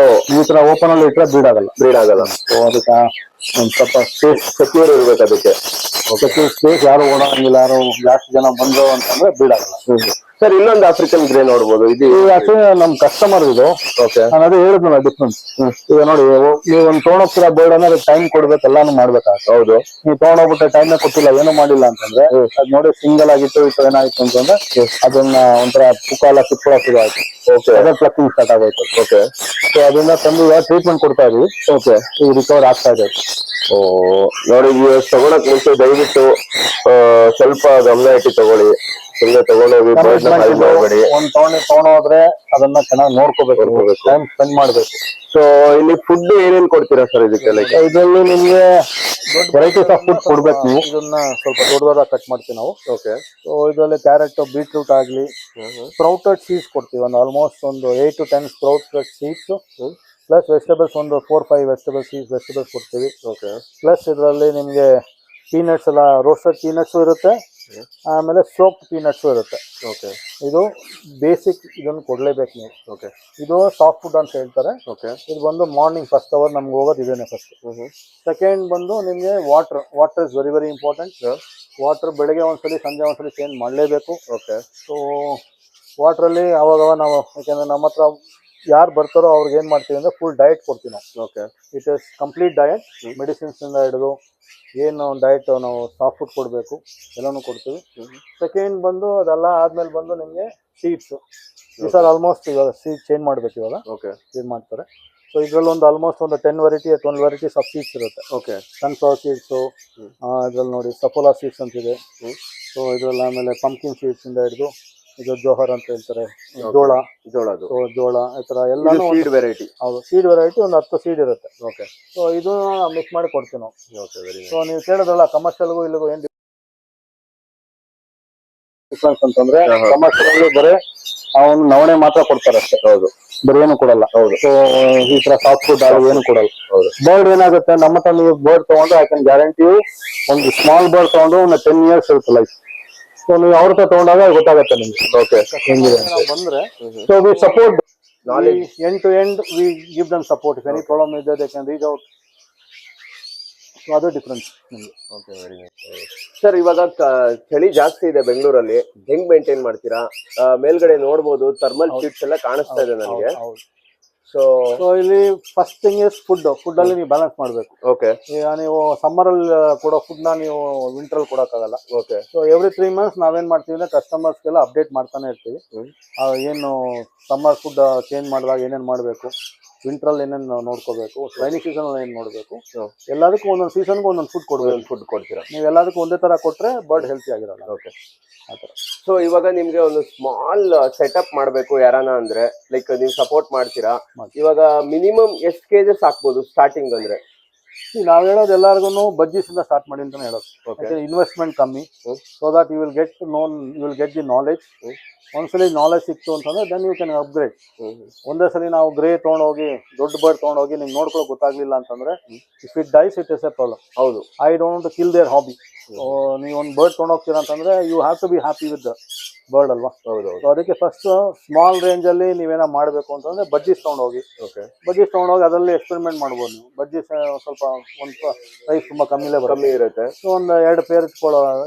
ಈ ತರ ಓಪನ್ ಅಲ್ಲಿ ಇಟ್ಟರೆ ಬ್ರೀಡ್ ಆಗಲ್ಲ. ಸೊ ಅದಕ್ಕೆ ಒಂದು ಸ್ವಲ್ಪ ಸ್ಪೇಸ್ ಸೆಕ್ಯೂರ್ ಇರ್ಬೇಕು ಅದಕ್ಕೆ. ಸ್ಪೇಸ್ ಯಾರು ಓಡಾಡಂಗಿಲ್ಲ, ಯಾರು ಜಾಸ್ತಿ ಜನ ಬಂದ್ರು ಅಂತಂದ್ರೆ ಬ್ರೀಡ್ ಆಗಲ್ಲ. ಸರ್ ಇನ್ನೊಂದು ಆಫ್ರಿಕನ್ ಗ್ರೇ ನೋಡ್ಬೋದು. ಇದು ಆಕ್ಚುಲಿ ನಮ್ ಕಸ್ಟಮರ್ ಇದು. ಓಕೆ, ನಾನು ಅದೇ ಹೇಳಿದ್ನಲ್ಲ ಡಿಫ್ರೆನ್ಸ್. ಈಗ ನೋಡಿ, ನೀವು ಒಂದು ತೊಗೊಂಡೋಗ್ತೀರಾ ಬರ್ಡ್ ಅಂದ್ರೆ ಟೈಮ್ ಕೊಡ್ಬೇಕು, ಎಲ್ಲಾನು ಮಾಡ್ಬೇಕಾಗುತ್ತೆ. ಹೌದು, ನೀವು ತೊಗೊಂಡೋಗ್ಬಿಟ್ಟೆ ಟೈಮ್ ಕೊಟ್ಟಿಲ್ಲ, ಏನು ಮಾಡಿಲ್ಲ ಅಂತಂದ್ರೆ ಅದ್ ನೋಡಿ ಸಿಂಗಲ್ ಆಗಿತ್ತು ಏನಾಯ್ತು ಅಂತಂದ್ರೆ ಅದನ್ನ ಒಂಥರ ಪುಕ್ಕಾಲ ಕಿತ್ಕೊಳಕ್ ಇದು ಆಯ್ತು. ಓಕೆ, ಅದೇ ಪ್ಲಕ್ಕಿಂಗ್ ಸ್ಟಾರ್ಟ್ ಆಗೋಯ್ತು. ಓಕೆ, ಸೊ ಅದನ್ನ ತಂದು ಟ್ರೀಟ್ಮೆಂಟ್ ಕೊಡ್ತಾ ಇದೀವಿ. ಓಕೆ, ಈಗ ರಿಕವರ್ ಆಗ್ತಾ ಇದೆ. ನೋಡಿ ತಗೊಳಕ್ ಮುಂಚೆ ದಯವಿಟ್ಟು ಸ್ವಲ್ಪ ಗಮನ ಇಟ್ಟು ತಗೊಳ್ಳಿ. ಸುಮ್ಮನೆ ತಗೊಂಡೋಗಿ ಮಾಡಬೇಡಿ. ಒಂದ್ ತಗೊಂಡೋದ್ರೆ ಅದನ್ನ ಚೆನ್ನಾಗಿ ನೋಡ್ಕೋಬೇಕು, ಟೈಮ್ ಸ್ಪೆಂಡ್ ಮಾಡ್ಬೇಕು. ಸೊ ಇಲ್ಲಿ ಫುಡ್ ಏನೇನ್ ಕೊಡ್ತೀರಾ ಸರ್ ಇದಕ್ಕೆಲ್ಲ? ಇದರಲ್ಲಿ ನಿಮ್ಗೆ ವೆರೈಟೀಸ್ ಆಫ್ ಫುಡ್ ಕೊಡ್ಬೇಕು ನೀವು. ಇದನ್ನ ಸ್ವಲ್ಪ ದೊಡ್ಡದಾಗಿ ಕಟ್ ಮಾಡ್ತೀವಿ ನಾವು. ಓಕೆ, ಸೊ ಇದರಲ್ಲಿ ಕ್ಯಾರೆಟ್, ಬೀಟ್ರೂಟ್ ಆಗ್ಲಿ, ಸ್ಪ್ರೌಟೆಡ್ ಸೀಡ್ಸ್ ಕೊಡ್ತೀವಿ. ಒಂದು ಆಲ್ಮೋಸ್ಟ್ ಒಂದು 8 to 10 sprouted seeds, plus vegetables ಒಂದು 4-5 ವೆಜಿಟೇಬಲ್ಸ್ ಕೊಡ್ತೀವಿ. ಓಕೆ, ಪ್ಲಸ್ ಇದರಲ್ಲಿ ನಿಮ್ಗೆ ಪೀನಟ್ಸ್ ಎಲ್ಲ, ರೋಸ್ಟೆಡ್ ಪೀನಟ್ಸ್ ಇರುತ್ತೆ, ಆಮೇಲೆ ಸೋಪ್ಡ್ ಪೀನಟ್ಸ್ ಇರುತ್ತೆ. ಓಕೆ, ಇದು ಬೇಸಿಕ್, ಇದನ್ನು ಕೊಡ್ಲೇಬೇಕು ನೀವು. ಓಕೆ, ಇದು ಸಾಫ್ಟ್ ಫುಡ್ ಅಂತ ಹೇಳ್ತಾರೆ. ಓಕೆ, ಇದು ಬಂದು ಮಾರ್ನಿಂಗ್ ಫಸ್ಟ್ ಅವರ್ ನಮ್ಗೆ ಹೋಗೋದು ಇದೇನೆ ಫಸ್ಟ್. ಸೆಕೆಂಡ್ ಬಂದು ನಿಮ್ಗೆ water is very very important. Water ಬೆಳಗ್ಗೆ ಒಂದ್ಸಲಿ ಸಂಜೆ ಒಂದ್ಸಲಿ ಚೇಂಜ್ ಮಾಡಲೇಬೇಕು. ಓಕೆ, ಸೊ ವಾಟ್ರಲ್ಲಿ ಅವಾಗ ನಾವು, ಯಾಕೆಂದ್ರೆ ನಮ್ಮ ಹತ್ರ ಯಾರು ಬರ್ತಾರೋ ಅವ್ರಿಗೆ ಏನ್ ಮಾಡ್ತೀವಿ ಅಂದ್ರೆ ಫುಲ್ ಡಯಟ್ ಕೊಡ್ತೀವಿ ನಾವು. Okay, it is complete diet, medicines ಇಂದ ಹಿಡಿದು ಏನು ಡಯಟ್ ನಾವು ಸಾಫ್ಟ್ ಫುಡ್ ಕೊಡಬೇಕು ಎಲ್ಲಾನು ಕೊಡ್ತೀವಿ. ಸೆಕೆಂಡ್ ಬಂದು ಅದೆಲ್ಲ ಆದ್ಮೇಲೆ ಬಂದು ನಿಮಗೆ ಸೀಡ್ಸ್. ಈ ಸರ್ ಆಲ್ಮೋಸ್ಟ್ ಇವಾಗ ಸೀಡ್ ಚೇಂಜ್ ಮಾಡ್ಬೇಕು ಇವಾಗ. ಓಕೆ, ಚೇಂಜ್ ಮಾಡ್ತಾರೆ. ಸೊ ಇದ್ರಲ್ಲಿ ಒಂದು ಆಲ್ಮೋಸ್ಟ್ ಒಂದು 10 ವೆರೈಟೀಸ್ ಆಫ್ ಸೀಡ್ಸ್ ಇರುತ್ತೆ. ಓಕೆ, ಸನ್ಫ್ಲವರ್ ಸೀಡ್ಸು, ಇದ್ರಲ್ಲಿ ನೋಡಿ ಸಫೋಲಾ ಸೀಡ್ಸ್ ಅಂತಿದೆ. ಸೊ ಇದ್ರಲ್ಲಿ ಆಮೇಲೆ ಪಂಪ್ಕಿನ್ ಸೀಡ್ಸ್ ಇಂದ ಹಿಡಿದು ಇದು ಜೋಹರ್ ಅಂತ ಹೇಳ್ತಾರೆ, ಜೋಳ ಈ ತರ ಎಲ್ಲ ಸೀಡ್ ವೆರೈಟಿ. ಹೌದು, ಸೀಡ್ ವೆರೈಟಿ ಒಂದು 10 ಸೀಡ್ ಇರುತ್ತೆ. ಓಕೆ, ಸೊ ಇದು ಮಿಕ್ಸ್ ಮಾಡಿ ಕೊಡ್ತೀವಿ ನಾವು. Okay, very nice. ಸೊ ನೀವು ಕೇಳಿದ್ರಲ್ಲ ಕಮರ್ಷಿಯಲ್ಗೂ ಇಲ್ಲಿಗೂ ಏನ್ ಡಿಫ್ರೆನ್ಸ್ ಅಂತಂದ್ರೆ, ಕಮರ್ಷಿಯಲ್ ಬರೀ ಅವನು ನವಣೆ ಮಾತ್ರ ಕೊಡ್ತಾರೆ ಅಷ್ಟೇ. ಹೌದು, ಬರೀ ಏನು ಕೊಡಲ್ಲ. ಹೌದು, ಸೊ ಈ ತರ ಸಾಫ್ಟ್ ಫುಡ್ ಏನು ಕೊಡಲ್ಲ. ಹೌದು, ಬರ್ಡ್ ಏನಾಗುತ್ತೆ, ನಮ್ಮ ಹತ್ರ ನೀವು ಬರ್ಡ್ ತಗೊಂಡು ಐ ಕ್ಯಾನ್ ಗ್ಯಾರಂಟಿ ಒಂದು ಸ್ಮಾಲ್ ಬರ್ಡ್ ತಗೊಂಡು ಒಂದು 10 years ಇರುತ್ತೆ ಲೈಫ್. ಸೊ ನೀವು ಅವ್ರ ಹತ್ರ ತಗೊಂಡಾಗ ಗೊತ್ತಾಗುತ್ತೆ ನಿಮ್ಗೆ. ಓಕೆ, ಹೆಂಗಿದೆ ಬಂದ್ರೆ. So we support end to end, we give them support. If any problem ಇದೆ they can reach out. So ಅದು ಡಿಫ್ರೆನ್ಸ್ ನಿಮಗೆ. Okay, very nice. ಸರ್ ಇವಾಗ ಚಳಿ ಜಾಸ್ತಿ ಇದೆ ಬೆಂಗಳೂರಲ್ಲಿ, ಹೆಂಗ್ ಮೇಂಟೈನ್ ಮಾಡ್ತೀರಾ? ಮೇಲ್ಗಡೆ ನೋಡ್ಬೋದು ಥರ್ಮಲ್ ಶೀಟ್ಸ್ ಎಲ್ಲ ಕಾಣಿಸ್ತಾ ಇದೆ ನನಗೆ. ಸೊ ಇಲ್ಲಿ ಫಸ್ಟ್ ಥಿಂಗ್ ಇಸ್ ಫುಡ್ ಅಲ್ಲಿ ನೀವು ಬ್ಯಾಲೆನ್ಸ್ ಮಾಡಬೇಕು. ಓಕೆ, ಈಗ ನೀವು ಸಮ್ಮರ್ ಅಲ್ಲಿ ಕೊಡೋ ಫುಡ್ ನ ನೀವು ವಿಂಟರ್ ಅಲ್ಲಿ ಕೊಡಕ್ಕಾಗಲ್ಲ. ಓಕೆ, ಸೊ ಎವ್ರಿ 3 months ನಾವೇನ್ ಮಾಡ್ತೀವಿ ಅಂದ್ರೆ ಕಸ್ಟಮರ್ಸ್ಗೆಲ್ಲ ಅಪ್ಡೇಟ್ ಮಾಡ್ತಾನೆ ಇರ್ತೀವಿ. ಏನು ಸಮ್ಮರ್ ಫುಡ್ ಚೇಂಜ್ ಮಾಡಿದಾಗ ಏನೇನ್ ಮಾಡಬೇಕು, ವಿಂಟರ್ ಅಲ್ಲಿ ಏನೇನು ನೋಡ್ಕೋಬೇಕು, ರೈನಿ ಸೀಸನ್ ಅಲ್ಲಿ ಏನ್ ನೋಡ್ಬೇಕು, ಎಲ್ಲದಕ್ಕೂ ಒಂದೊಂದು ಸೀಸನ್ಗೂ ಒಂದೊಂದು ಫುಡ್ ಕೊಡ್ತೀರಾ. ನೀವು ಎಲ್ಲದಕ್ಕೂ ಒಂದೇ ತರ ಕೊಟ್ರೆ ಬರ್ಡ್ ಹೆಲ್ತಿ ಆಗಿರಲ್ಲ. ಓಕೆ, ಆತರ. ಸೊ ಇವಾಗ ನಿಮ್ಗೆ ಒಂದು ಸ್ಮಾಲ್ ಸೆಟಪ್ ಮಾಡ್ಬೇಕು ಯಾರಾನ ಅಂದ್ರೆ, ಲೈಕ್ ನೀವು ಸಪೋರ್ಟ್ ಮಾಡ್ತೀರಾ? ಇವಾಗ ಮಿನಿಮಮ್ ಎಷ್ಟು ಕೇಜಸ್ ಹಾಕ್ಬೋದು ಸ್ಟಾರ್ಟಿಂಗ್ ಅಂದ್ರೆ? ನಾವು ಹೇಳೋದು ಎಲ್ಲರಿಗೂ ಬಜ್ಜೀಸಿಂದ ಸ್ಟಾರ್ಟ್ ಮಾಡಿ ಅಂತಾನೆ ಹೇಳೋದು. Okay. ಇನ್ವೆಸ್ಟ್ಮೆಂಟ್ ಕಮ್ಮಿ, so that you will get the knowledge. ಒಂದ್ಸಲಿ ನಾಲೆಜ್ ಸಿಕ್ತು ಅಂತಂದ್ರೆ ದೆನ್ ಯು ಕ್ಯಾನ್ ಅಪ್ಗ್ರೇಡ್. ಒಂದೇ ಸಲ ನಾವು ಗ್ರೇ ತೊಗೊಂಡೋಗಿ ದೊಡ್ಡ ಬರ್ಡ್ ತೊಗೊಂಡೋಗಿ ನಿಮ್ಗೆ ನೋಡ್ಕೊಳ್ಳೋಕೆ ಗೊತ್ತಾಗ್ಲಿಲ್ಲ ಅಂತಂದ್ರೆ if it dies it is a problem. ಹೌದು. I don't kill their hobby. ನೀವು ಒಂದು ಬರ್ಡ್ ತೊಗೊಂಡೋಗ್ತೀರಾ ಅಂತಂದ್ರೆ you have to be happy with the bird ಅಲ್ವಾ. ಹೌದು. ಸೊ ಅದಕ್ಕೆ ಫಸ್ಟ್ ಸ್ಮಾಲ್ ರೇಂಜಲ್ಲಿ ನೀವೇನೋ ಮಾಡಬೇಕು ಅಂತಂದ್ರೆ ಬಜ್ಜೀಸ್ ತೊಗೊಂಡೋಗಿ. ಓಕೆ. ಬಜ್ಜೀಸ್ ತೊಗೊಂಡೋಗಿ ಅದರಲ್ಲಿ ಎಕ್ಸ್ಪೆರಿಮೆಂಟ್ ಮಾಡ್ಬೋದು ನೀವು. ಬಜ್ಜೀಸ್ ಸ್ವಲ್ಪ ಒಂದು ಪ್ರೈಸ್ ತುಂಬ ಕಮ್ಮಿ ಇರುತ್ತೆ. ಸೊ ಒಂದು 2 ಪೇರ್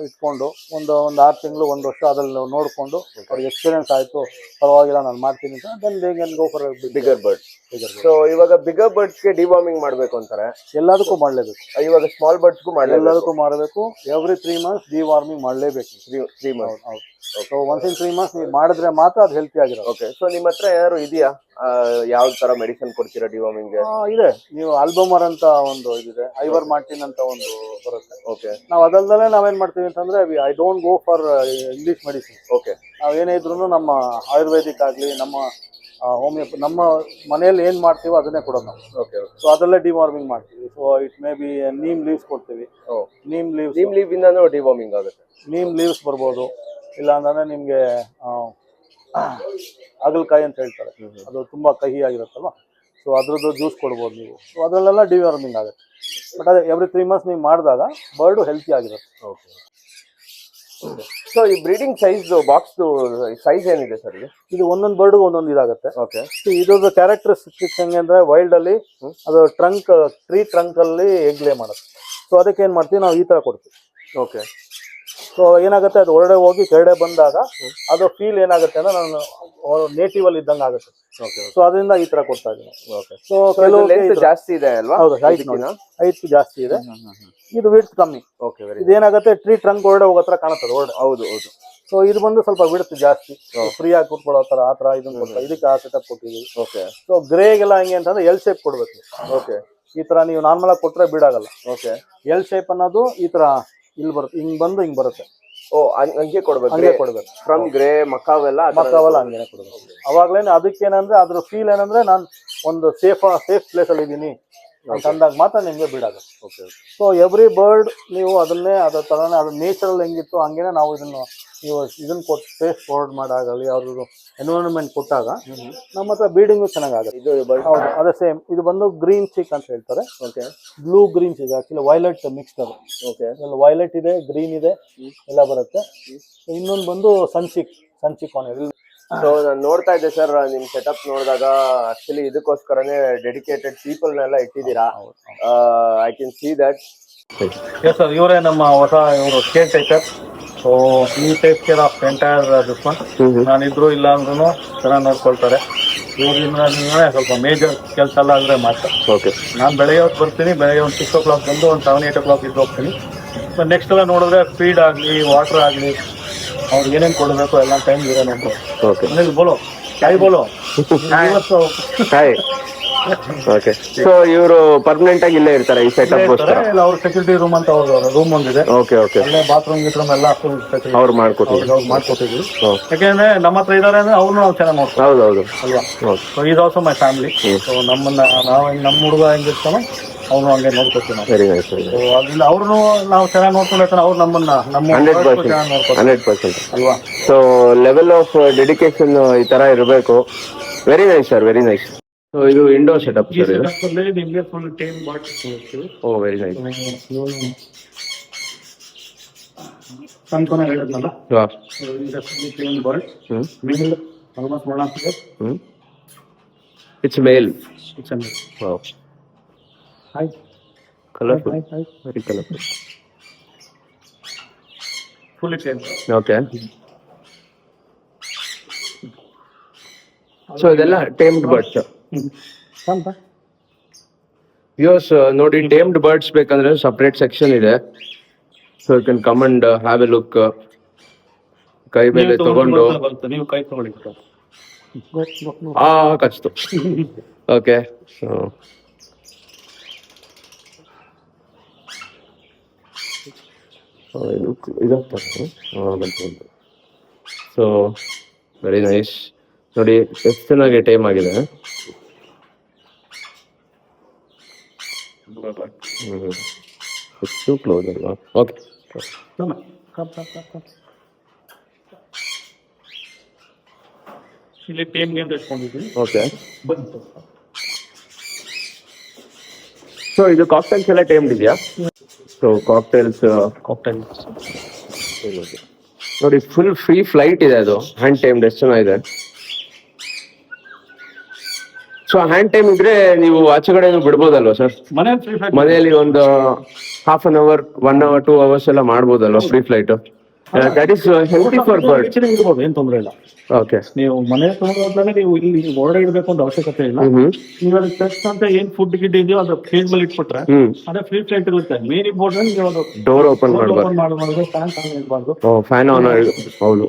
ಇಟ್ಕೊಂಡು ಒಂದು 6 ತಿಂಗಳು 1 ವರ್ಷ ಅದ್ರಲ್ಲಿ ನೋಡಿಕೊಂಡು ಅವ್ರಿಗೆ ಎಕ್ಸ್ಪೀರಿಯನ್ಸ್ ಆಯಿತು, ಪರವಾಗಿಲ್ಲ ನಾನು ಮಾಡ್ತೀನಿ ಅಂತ then they can go for bigger bird. So ಇವಾಗ ಬಿಗರ್ ಬರ್ಡ್ಸ್ಗೆ ಡಿವಾರ್ಮಿಂಗ್ ಮಾಡಬೇಕು ಅಂತಾರೆ. ಎಲ್ಲದಕ್ಕೂ ಮಾಡಲೇಬೇಕು. ಇವಾಗ ಸ್ಮಾಲ್ ಬರ್ಡ್ಸ್ಗೂ ಎಲ್ಲದಕ್ಕೂ ಮಾಡಬೇಕು. ಎವ್ರಿ 3 ಮಂತ್ಸ್ ಡಿವಾರ್ಮಿಂಗ್ ಮಾಡಲೇಬೇಕು. 3 ಮಂತ್ಸ್. ಹೌದು. ಸೊ 1 in 3 months ನೀವು ಮಾಡಿದ್ರೆ ಮಾತ್ರ ಅದು ಹೆಲ್ತಿ ಆಗಿರೋದು. ಓಕೆ. ಸೊ ನಿಮ್ಮ ಹತ್ರ ಯಾರು ಇದೆಯಾ, ಯಾವ ತರ ಮೆಡಿಸಿನ್ ಕೊಡ್ತೀರಾ ಡಿವಾರ್ಮಿಂಗ್? ಇದೆ. ನೀವು ಆಲ್ಬಮರ್ ಅಂತ ಒಂದು ಇದಿದೆ, ಐವರ್ ಮಾರ್ಟಿನ್ ಅಂತ ಒಂದು ಬರುತ್ತೆ. ಓಕೆ. ನಾವು ಅದಲ್ದಲ್ಲೇ ನಾವೇನ್ ಮಾಡ್ತೀವಿ ಅಂತಂದ್ರೆ I don't go for English medicine. Okay. ನಾವೇನೇ ಇದ್ರೂ ನಮ್ಮ ಆಯುರ್ವೇದಿಕ್ ಆಗಲಿ ನಮ್ಮ ಹೋಮಿಯೋಪತಿ ನಮ್ಮ ಮನೆಯಲ್ಲಿ ಏನು ಮಾಡ್ತೀವೋ ಅದನ್ನೇ ಕೊಡೋದು ನಾವು. ಓಕೆ. ಸೊ ಅದರಲ್ಲೇ ಡಿವಾರ್ಮಿಂಗ್ ಮಾಡ್ತೀವಿ. So it may B neem leaves ಕೊಡ್ತೀವಿ. ನೀಮ್ ಲೀವ್ ಇಂದಾನು ಡಿವಾರ್ಮಿಂಗ್ ಆಗುತ್ತೆ. ನೀಮ್ ಲೀವ್ಸ್ ಬರ್ಬೋದು, ಇಲ್ಲ ಅಂತಂದ್ರೆ ನಿಮಗೆ ಹಾಗಲಕಾಯಿ ಅಂತ ಹೇಳ್ತಾರೆ, ಅದು ತುಂಬಾ ಕಹಿ ಆಗಿರುತ್ತಲ್ವ. ಸೊ ಅದ್ರದ್ದು ಜ್ಯೂಸ್ ಕೊಡ್ಬೋದು ನೀವು. ಸೊ ಅದರಲ್ಲೆಲ್ಲ ಡಿವಾರ್ಮಿಂಗ್ ಆಗುತ್ತೆ. ಬಟ್ ಅದೇ ಎವ್ರಿ 3 months ನೀವು ಮಾಡಿದಾಗ ಬರ್ಡು ಹೆಲ್ತಿ ಆಗಿರುತ್ತೆ. ಓಕೆ. ಸೊ ಈ ಬ್ರೀಡಿಂಗ್ ಸೈಜ್ ಬಾಕ್ಸ್ ಸೈಜ್ ಏನಿದೆ ಸರ್ ಇದು? ಒಂದೊಂದು ಬರ್ಡ್ಗೆ ಒಂದೊಂದು ಇದಾಗುತ್ತೆ. ಓಕೆ. ಇದ್ರದ್ದು ಕ್ಯಾರೆಕ್ಟರಿಸ್ಟಿಕ್ಸ್ ಹೆಂಗೆ ಅಂದ್ರೆ ವೈಲ್ಡ್ ಅಲ್ಲಿ ಅದು ಟ್ರೀ ಟ್ರಂಕ್ ಅಲ್ಲಿ ಎಗ್ ಲೇ ಮಾಡುತ್ತೆ. ಸೊ ಅದಕ್ಕೆ ಏನ್ ಮಾಡ್ತೀವಿ ನಾವು ಈ ತರ ಕೊಡ್ತೀವಿ. ಓಕೆ. ಸೊ ಏನಾಗುತ್ತೆ, ಅದು ಹೊರಗಡೆ ಹೋಗಿ ಕೆಳಗಡೆ ಬಂದಾಗ ಅದು ಫೀಲ್ ಏನಾಗುತ್ತೆ ಅಂದ್ರೆ ನಾನು ನೇಟಿವ್ ಅಲ್ಲಿ ಇದ್ದಂಗೆ ಆಗುತ್ತೆ. ಸೊ ಅದರಿಂದ ಈ ತರ ಕೊಡ್ತಾ ಇದ್ದೀನಿ. ಸೊ ಕೆಲವು ಜಾಸ್ತಿ ಇದೆ ಅಲ್ವಾ? ಹೌದು, ಹೈಟ್ ಜಾಸ್ತಿ ಇದೆ, ಇದು ವಿಡ್ತ್ ಕಮ್ಮಿ. ಓಕೆ. ಇದೇನಾಗುತ್ತೆ, ಟ್ರೀ ಟ್ರಂಕ್ ಹೊರಗಡೆ ಹೋಗೋತ್ರ ಕಾಣುತ್ತದೆ ಹೊರಗಡೆ. ಹೌದು ಹೌದು. ಸೊ ಇದು ಬಂದು ಸ್ವಲ್ಪ ವಿಡ್ತ್ ಜಾಸ್ತಿ, ಫ್ರೀ ಆಗಿ ಕೂತ್ಕೊಳ್ಳೋ ತರ ಆ ತರ ಇದನ್ನ ಕೊಡ್ತಾ, ಇದಕ್ಕೆ ಆ ಸೆಟಪ್ ಕೊಟ್ಟಿದ್ದೀವಿ. ಓಕೆ. ಸೊ ಗ್ರೇಗೆಲ್ಲ ಹೆಂಗೆ ಅಂತಂದ್ರೆ ಎಲ್ ಶೇಪ್ ಕೊಡ್ಬೇಕು. ಓಕೆ. ಈ ತರ ನೀವು ನಾರ್ಮಲ್ ಆಗಿ ಕೊಟ್ರೆ ಬಿಡಾಗಲ್ಲ. ಓಕೆ. ಎಲ್ ಶೇಪ್ ಅನ್ನೋದು ಈ ತರ ಇಲ್ಲಿ ಬರುತ್ತೆ, ಹಿಂಗ್ ಬಂದು ಹಿಂಗ್ ಬರುತ್ತೆ. ಓ, ಹಂಗೆ ಕೊಡ್ಬೇಕು. ಹಂಗೆ ಕೊಡ್ಬೇಕು. ಫ್ರಮ್ ಗ್ರೇ ಮಕಾವೆಲ್ಲ ಹಂಗೇನೆ ಕೊಡ್ಬೇಕು. ಅವಾಗ್ಲೇನೆ ಅದಕ್ಕೇನಂದ್ರೆ ಅದ್ರ ಫೀಲ್ ಏನಂದ್ರೆ ನಾನು ಒಂದು ಸೇಫ್ ಪ್ಲೇಸ್ ಅಲ್ಲಿ ಇದ್ದೀನಿ ಅಂತ ಅಂದಾಗ ಮಾತ್ರ ನಿಮ್ಗೆ ಬಿಡಾಗುತ್ತೆ. ಓಕೆ. ಸೊ ಎವ್ರಿ ಬರ್ಡ್ ನೀವು ಅದನ್ನೇ ಅದ್ರ ತರನೇ ಅದ್ರ ನೇಚರಲ್ ಹೆಂಗಿತ್ತು ಹಂಗೇನೆ ನಾವು ಇದನ್ನ ಕೊಟ್ಟು ಫೇಸ್ ಫಾರ್ವರ್ಡ್ ಮಾಡಾಗಲಿ ಅವ್ರದ್ದು ಎನ್ವಿರಾನ್ಮೆಂಟ್ ಕೊಟ್ಟಾಗ ನಮ್ಮ ಹತ್ರ ಬ್ರೀಡಿಂಗು ಚೆನ್ನಾಗಾಗುತ್ತೆ. ಇದು ಹೌದು, ಅದೇ ಸೇಮ್. ಇದು ಬಂದು ಗ್ರೀನ್ ಚಿಕ್ ಅಂತ ಹೇಳ್ತಾರೆ. ಓಕೆ. ಬ್ಲೂ ಗ್ರೀನ್ ಚಿಕ್, ಆಕ್ಚುಲಿ ವೈಲೆಟ್ ಮಿಕ್ಸ್ಡ್ ಅದು. ಓಕೆ. ವೈಲೆಟ್ ಇದೆ, ಗ್ರೀನ್ ಇದೆ, ಎಲ್ಲ ಬರುತ್ತೆ. ಇನ್ನೊಂದು ಬಂದು ಸನ್ಚಿಕ್ ಆನ್. ಸೊ ನಾನು ನೋಡ್ತಾ ಇದ್ದೆ ಸರ್, ನಿಮ್ ಸೆಟಪ್ ನೋಡಿದಾಗ ಆಕ್ಚುಲಿ ಇದಕ್ಕೋಸ್ಕರನೇ ಡೆಡಿಕೇಟೆಡ್ ಪೀಪಲ್ನೆಲ್ಲ ಇಟ್ಟಿದ್ದೀರಾ. I can see that. Yes sir, ಇವರೇ ನಮ್ಮ ಹೊಸ ಕೇರ್ ಟೇಕರ್. ಸೊ ಈ take care of entire this one. ನಾನಿದ್ರು ಇಲ್ಲ ಅಂದ್ರೂ ಚೆನ್ನಾಗಿ ನೋಡ್ಕೊಳ್ತಾರೆ. ಇವರಿಂದ ಸ್ವಲ್ಪ ಮೇಜರ್ ಕೆಲಸ ಎಲ್ಲ ಆದರೆ ಮಾತ್ರ. ಓಕೆ. ನಾನು ಬೆಳಗ್ಗೆ ಹೊತ್ತು ಬರ್ತೀನಿ, ಬೆಳಗ್ಗೆ ಒಂದು 6 o'clock ಬಂದು ಒಂದು 7, 8 o'clock ಇದ್ದು ಹೋಗ್ತೀನಿ. ನೆಕ್ಸ್ಟ್ ಎಲ್ಲ ನೋಡಿದ್ರೆ ಫೀಡ್ ಆಗಲಿ, ವಾಟರ್ ಆಗಲಿ, ಅವ್ರಿಗೆ ಏನೇನು ಕೊಡಬೇಕು ಎಲ್ಲ ಟೈಮ್ ಇರೋ ನೋಡ್ಬೋದು. ಓಕೆ. ಬೋಲೋ ಕಾಯಿ ಬೋಲೋ ಹಾಯ್. ಓಕೆ. ಸೊ ಇವರು ಪರ್ಮನೆಂಟ್ ಆಗಿ ಇಲ್ಲೇ ಇರ್ತಾರೆ ಈ ಸೆಟಪ್ ಗೋಸ್ಕರ? ಅವ್ರ ಸೆಕ್ಯೂರಿಟಿ ರೂಮ್ ಅಂತ ಅವ್ರ ರೂಮ್ ಒಂದಿದೆ. ಓಕೆ. ಓಕೆ. ಅಲ್ಲೇ ಬಾತ್ರೂಮ್ ಎಲ್ಲ ಅವ್ರು ಮಾಡ್ಕೊಟ್ಟಿದ್ರು. ಯಾಕೆಂದ್ರೆ ನಮ್ಮ ಹತ್ರ ಇದಾರೆ ಅಂದ್ರೆ ಅವ್ರನ್ನ ನಾವು ಚೆನ್ನಾಗಿ ನೋಡ್ತೀವಿ. ಹೌದು ಹೌದು ಅಲ್ವಾ? So is also my family. So ನಮ್ಮ ಹುಡುಗ ಹೆಂಗಿರ್ತಾನೋ ಅವನು ಹಂಗೆ ನೋಡ್ಕೊತೀವಿ ನಾವು. Very nice. ಸೊ ಅದರಿಂದ ಅವ್ರನ್ನು ನಾವು ಚೆನ್ನಾಗಿ ನೋಡ್ಕೊಂಡಿರ್ತಾನೆ, ಅವ್ರು ನಮ್ಮನ್ನ 100% ಅಲ್ವಾ? ಸೊ ಲೆವೆಲ್ ಆಫ್ ಡೆಡಿಕೇಶನ್ ಈ ತರ ಇರಬೇಕು. Very nice sir, very nice. So ಇದು ಇಂಡೋರ್ ಸೆಟಪ್ ಸರ್ ಇದು? ನಿಮಗೆ ಫುಲ್ ಟೈಮ್ ಮಾಡ್ತೀವಿ. ಓ, ವೆರಿ ನೈಸ್. ಸಂತೋನ ಹೇಳಿದ್ನಲ್ಲ, almost 1.5 it's male. Wow, hi, colourful, very colourful. Full change. Okay. So ಇದೆಲ್ಲ ಟೇಮ್ಡ್ ಬರ್ಡ್ಸ್. ವ್ಯೂಸ್ ನೋಡಿ, ಟೇಮ್ಡ್ ಬರ್ಡ್ಸ್ ಬೇಕಂದ್ರೆ ಸಪ್ರೇಟ್ ಸೆಕ್ಷನ್ ಇದೆ. So you can come and have a look. ಕೈ ಮೇಲೆ ತಗೊಂಡು ನೀವು ಕೈ ತಗೊಳ್ಳಿ. ಕಚ್ತು. ಓಕೆ. ಸೊ ಇದಾಗ್ತದೆ. ಬಂತು. So very nice. ನೋಡಿ ಎಷ್ಟು ಚೆನ್ನಾಗಿ ಟೈಮ್ ಆಗಿದೆ. ಎಷ್ಟು ಕ್ಲೋಸ್ ಅಲ್ವಾ? ಓಕೆ. ಇಲ್ಲಿ ಟೇಮ್ಗೆ ಅಂತ ಇಟ್ಕೊಂಡಿದ್ವಿ. ಓಕೆ. ಬಂತು ಸೊ ಇದು ಕಾಕ್ಟೈಲ್ಸ್ ಎಲ್ಲ ಟೈಮ್ಡ್ ಇದೆಯಾ? ಸೊ ಕಾಕ್ಟೈಲ್ಸ್ ನೋಡಿ, ಫುಲ್ ಫ್ರೀ ಫ್ಲೈಟ್ ಇದೆ, ಅದು ಹ್ಯಾಂಡ್ ಟೈಮ್ಡ್. ಎಷ್ಟು ಚೆನ್ನಾಗಿದೆ. ಸೊ ಹ್ಯಾಂಡ್ ಟೈಮ್ ಇದ್ರೆ ನೀವು ಆಚೆ ಕಡೆ ಬಿಡ್ಬೋದಲ್ವಾ ಸರ್? ಮನೆಯಲ್ಲಿ ಒಂದು half an hour, 1 hour, 2 hours ಎಲ್ಲ ಮಾಡ್ಬೋದಲ್ವಾ free flight? That is healthy for bird. ಇರ್ಬೋದು, ಏನ್ ತೊಂದರೆ ಇಲ್ಲ. ಓಕೆ. ನೀವು ಮನೆ ತಗೊಂಡ್ರೆ ನೀವು ಇಲ್ಲಿ ಹೊರಗಡೆ ಇಡಬೇಕು ಅಂತ ಅವಶ್ಯಕತೆ ಇಲ್ಲ. ನೀವು ಅದಕ್ಕೆ ಟೆಸ್ಟ್ ಅಂತ ಏನ್ ಫುಡ್ ಗಿಡ್ ಇದೆಯೋ ಅದು ಕೇಜ್ ಮೇಲೆ ಇಟ್ಬಿಟ್ರೆ ಅದೇ ಫ್ರೀ ಫ್ಲೈಟ್ ಇರುತ್ತೆ. ಮೇನ್ ಇಂಪಾರ್ಟೆಂಟ್ ನೀವು ಅದು ಡೋರ್ ಓಪನ್ ಮಾಡಬಾರ್ದು, ಫ್ಯಾನ್ ಆನ್ ಇರಬಾರ್ದು. Fan on. ಹೌದು,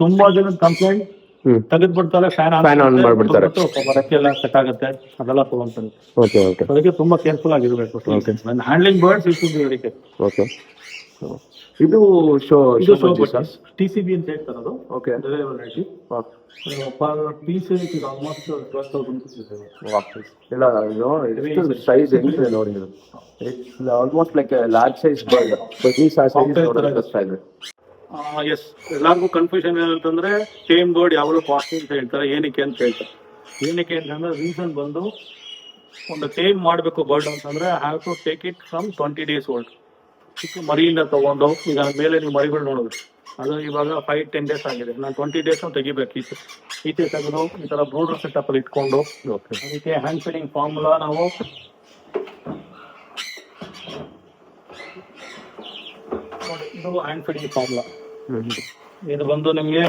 ತುಂಬಾ ಜನ ಕಂಪ್ಲೇಂಟ್ ತೆಗೆದು ಬಿಡ್ತಾರೆ, ಫ್ಯಾನ್ ಆನ್ ಮಾಡ್ಬಿಡ್ತಾರೆ, ಬರಕ್ಕೆಲ್ಲ ಸೆಟ್ ಆಗುತ್ತೆ, ಅದೆಲ್ಲ ತಗೊಂತಾರೆ. Okay okay. ಅದಕ್ಕೆ ತುಂಬಾ ಕೇರ್ಫುಲ್ ಆಗಿರ್ಬೇಕು. ಹ್ಯಾಂಡ್ಲಿಂಗ್ ಬರ್ಡ್ಸ್ ಇದಕ್ಕೆ. ಓಕೆ. ಇದು ಶೋ TCB ಅಂತ ಹೇಳ್ತಾರೆ ಅದು. ಓಕೆ. ಪರ್ ಪೀಸ್ ಆಲ್ಮೋಸ್ಟ್ 12,000 ಇಲ್ಲ. ಇದು ಸೈಜ್ ಹೆಂಗಿದೆ ನೋಡಿ, it's almost like large size bird. Yes, ಎಲ್ಲರಿಗೂ ಕನ್ಫ್ಯೂಷನ್ ಏನಂತಂದ್ರೆ ಟೇಮ್ ಬರ್ಡ್ ಯಾವಾಗಲೂ ಕಾಸ್ಟ್ಲಿ ಅಂತ ಹೇಳ್ತಾರೆ. ಏನಕ್ಕೆ ಅಂತ ಹೇಳ್ತಾರೆ. ಏನಕ್ಕೆ ಅಂತಂದ್ರೆ ರೀಸನ್ ಬಂದು, ಒಂದು ಟೇಮ್ ಮಾಡಬೇಕು ಬರ್ಡ್ ಅಂತಂದ್ರೆ have to take it from 20 days old. ಚಿಕ್ಕ ಮರಿಯಿಂದ ತಗೊಂಡು, ಈಗ ಮೇಲೆ ನೀವು ಮರಿಗಳು ನೋಡೋದು, ಅದು ಇವಾಗ 5-10 days ಆಗಿದೆ. ನಾನು 20 days ತೆಗಿಬೇಕು. ಈಚೆ ತೆಗೆದು ಈ ತರ ಬ್ರೂಡರ್ ಸೆಟಪ್ ಅಲ್ಲಿ ಇಟ್ಕೊಂಡು, ಅದಕ್ಕೆ ಹ್ಯಾಂಡ್ ಫೀಡಿಂಗ್ ಫಾರ್ಮುಲಾ ನಾವು ಇದು ಹ್ಯಾಂಡ್ ಫೀಡಿಂಗ್ ಫಾರ್ಮುಲಾ. ಇದು ಬಂದು ನಿಮಗೆ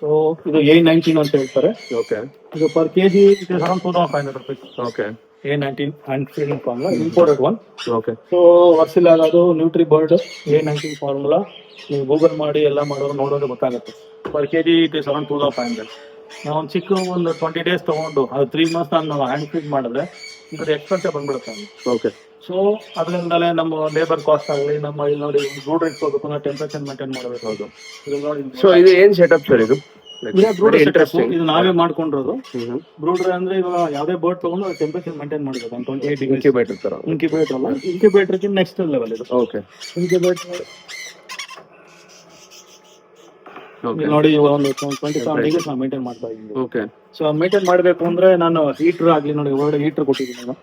ಸೊ ಇದು A19 ಅಂತ ಹೇಳ್ತಾರೆ. ಓಕೆ. ಇದು per kg it is around 2,500 rupees. Okay. A19 hand feeding formula, imported one. Okay. So ವರ್ಷಿಲ್ಲ ಅದು ನ್ಯೂಟ್ರಿ ಬರ್ಡ್ A19 ಫಾರ್ಮುಲಾ. ನೀವು ಗೂಗಲ್ ಮಾಡಿ ಎಲ್ಲ ಮಾಡೋರು ನೋಡೋದು ಗೊತ್ತಾಗುತ್ತೆ. Per kg it is around 2,500. ನಾವು ಒಂದು ಚಿಕ್ಕ ಒಂದು 20 days ತಗೊಂಡು ಅದು 3 months ನಾವು ಹ್ಯಾಂಡ್ ಫೀಡ್ ಮಾಡಿದ್ರೆ ಇದ್ರ ಎಕ್ಸ್ಪೆನ್ಸೇ ಬಂದ್ಬಿಡುತ್ತೆ. ಓಕೆ. ಸೊ ಅದರಿಂದಲೇ ನಮ್ಮ ಲೇಬರ್ ಕಾಸ್ಟ್ ಆಗಲಿ, ನಮ್ಮ ಇಲ್ಲಿ ನೋಡಿ ಬ್ರೂಡ್ ಇಟ್ಕೋಬೇಕು, ಟೆಂಪರೇಚರ್ ಮೇಂಟೈನ್ ಮಾಡಬೇಕು. ಅದು ಇದು ನೋಡಿ. ಸೊ ಇದು ಏನ್ ಸೆಟಪ್ ಸರ್? ಇದು ಇದು ನಾವೇ ಮಾಡ್ಕೊಂಡಿರೋದು. ಬ್ರೂಡರ್ ಅಂದ್ರೆ ಇವಾಗ ಯಾವ್ದೇ ಬರ್ಡ್ ತಗೊಂಡು ಟೆಂಪರೇಚರ್ ಮೇಂಟೈನ್ ಮಾಡಬೇಕು. 28 degree. ಇನ್ಕ್ಯುಬೇಟರ್ ಅಲ್ಲ, ಇನ್ಕ್ಯುಬೇಟರ್ ನೆಕ್ಸ್ಟ್ ಲೆವೆಲ್ ಇದು. ಓಕೆ. ಇನ್ಕ್ಯುಬೇಟರ್ ನೋಡಿ ಇವಾಗ ಒಂದು 27 degrees ನಾವು ಮೇಂಟೈನ್ ಮಾಡ್ತಾ ಇದ್ದೀವಿ. ಓಕೆ. ಸೊ ಮೇಂಟೈನ್ ಮಾಡಬೇಕು ಅಂದ್ರೆ ನಾನು ಹೀಟರ್ ಆಗ್ಲಿ ನೋಡಿ, ಹೊರಗಡೆ ಹೀಟರ್ ಕೊಟ್ಟಿದ್ದೀನಿ ನಾನು.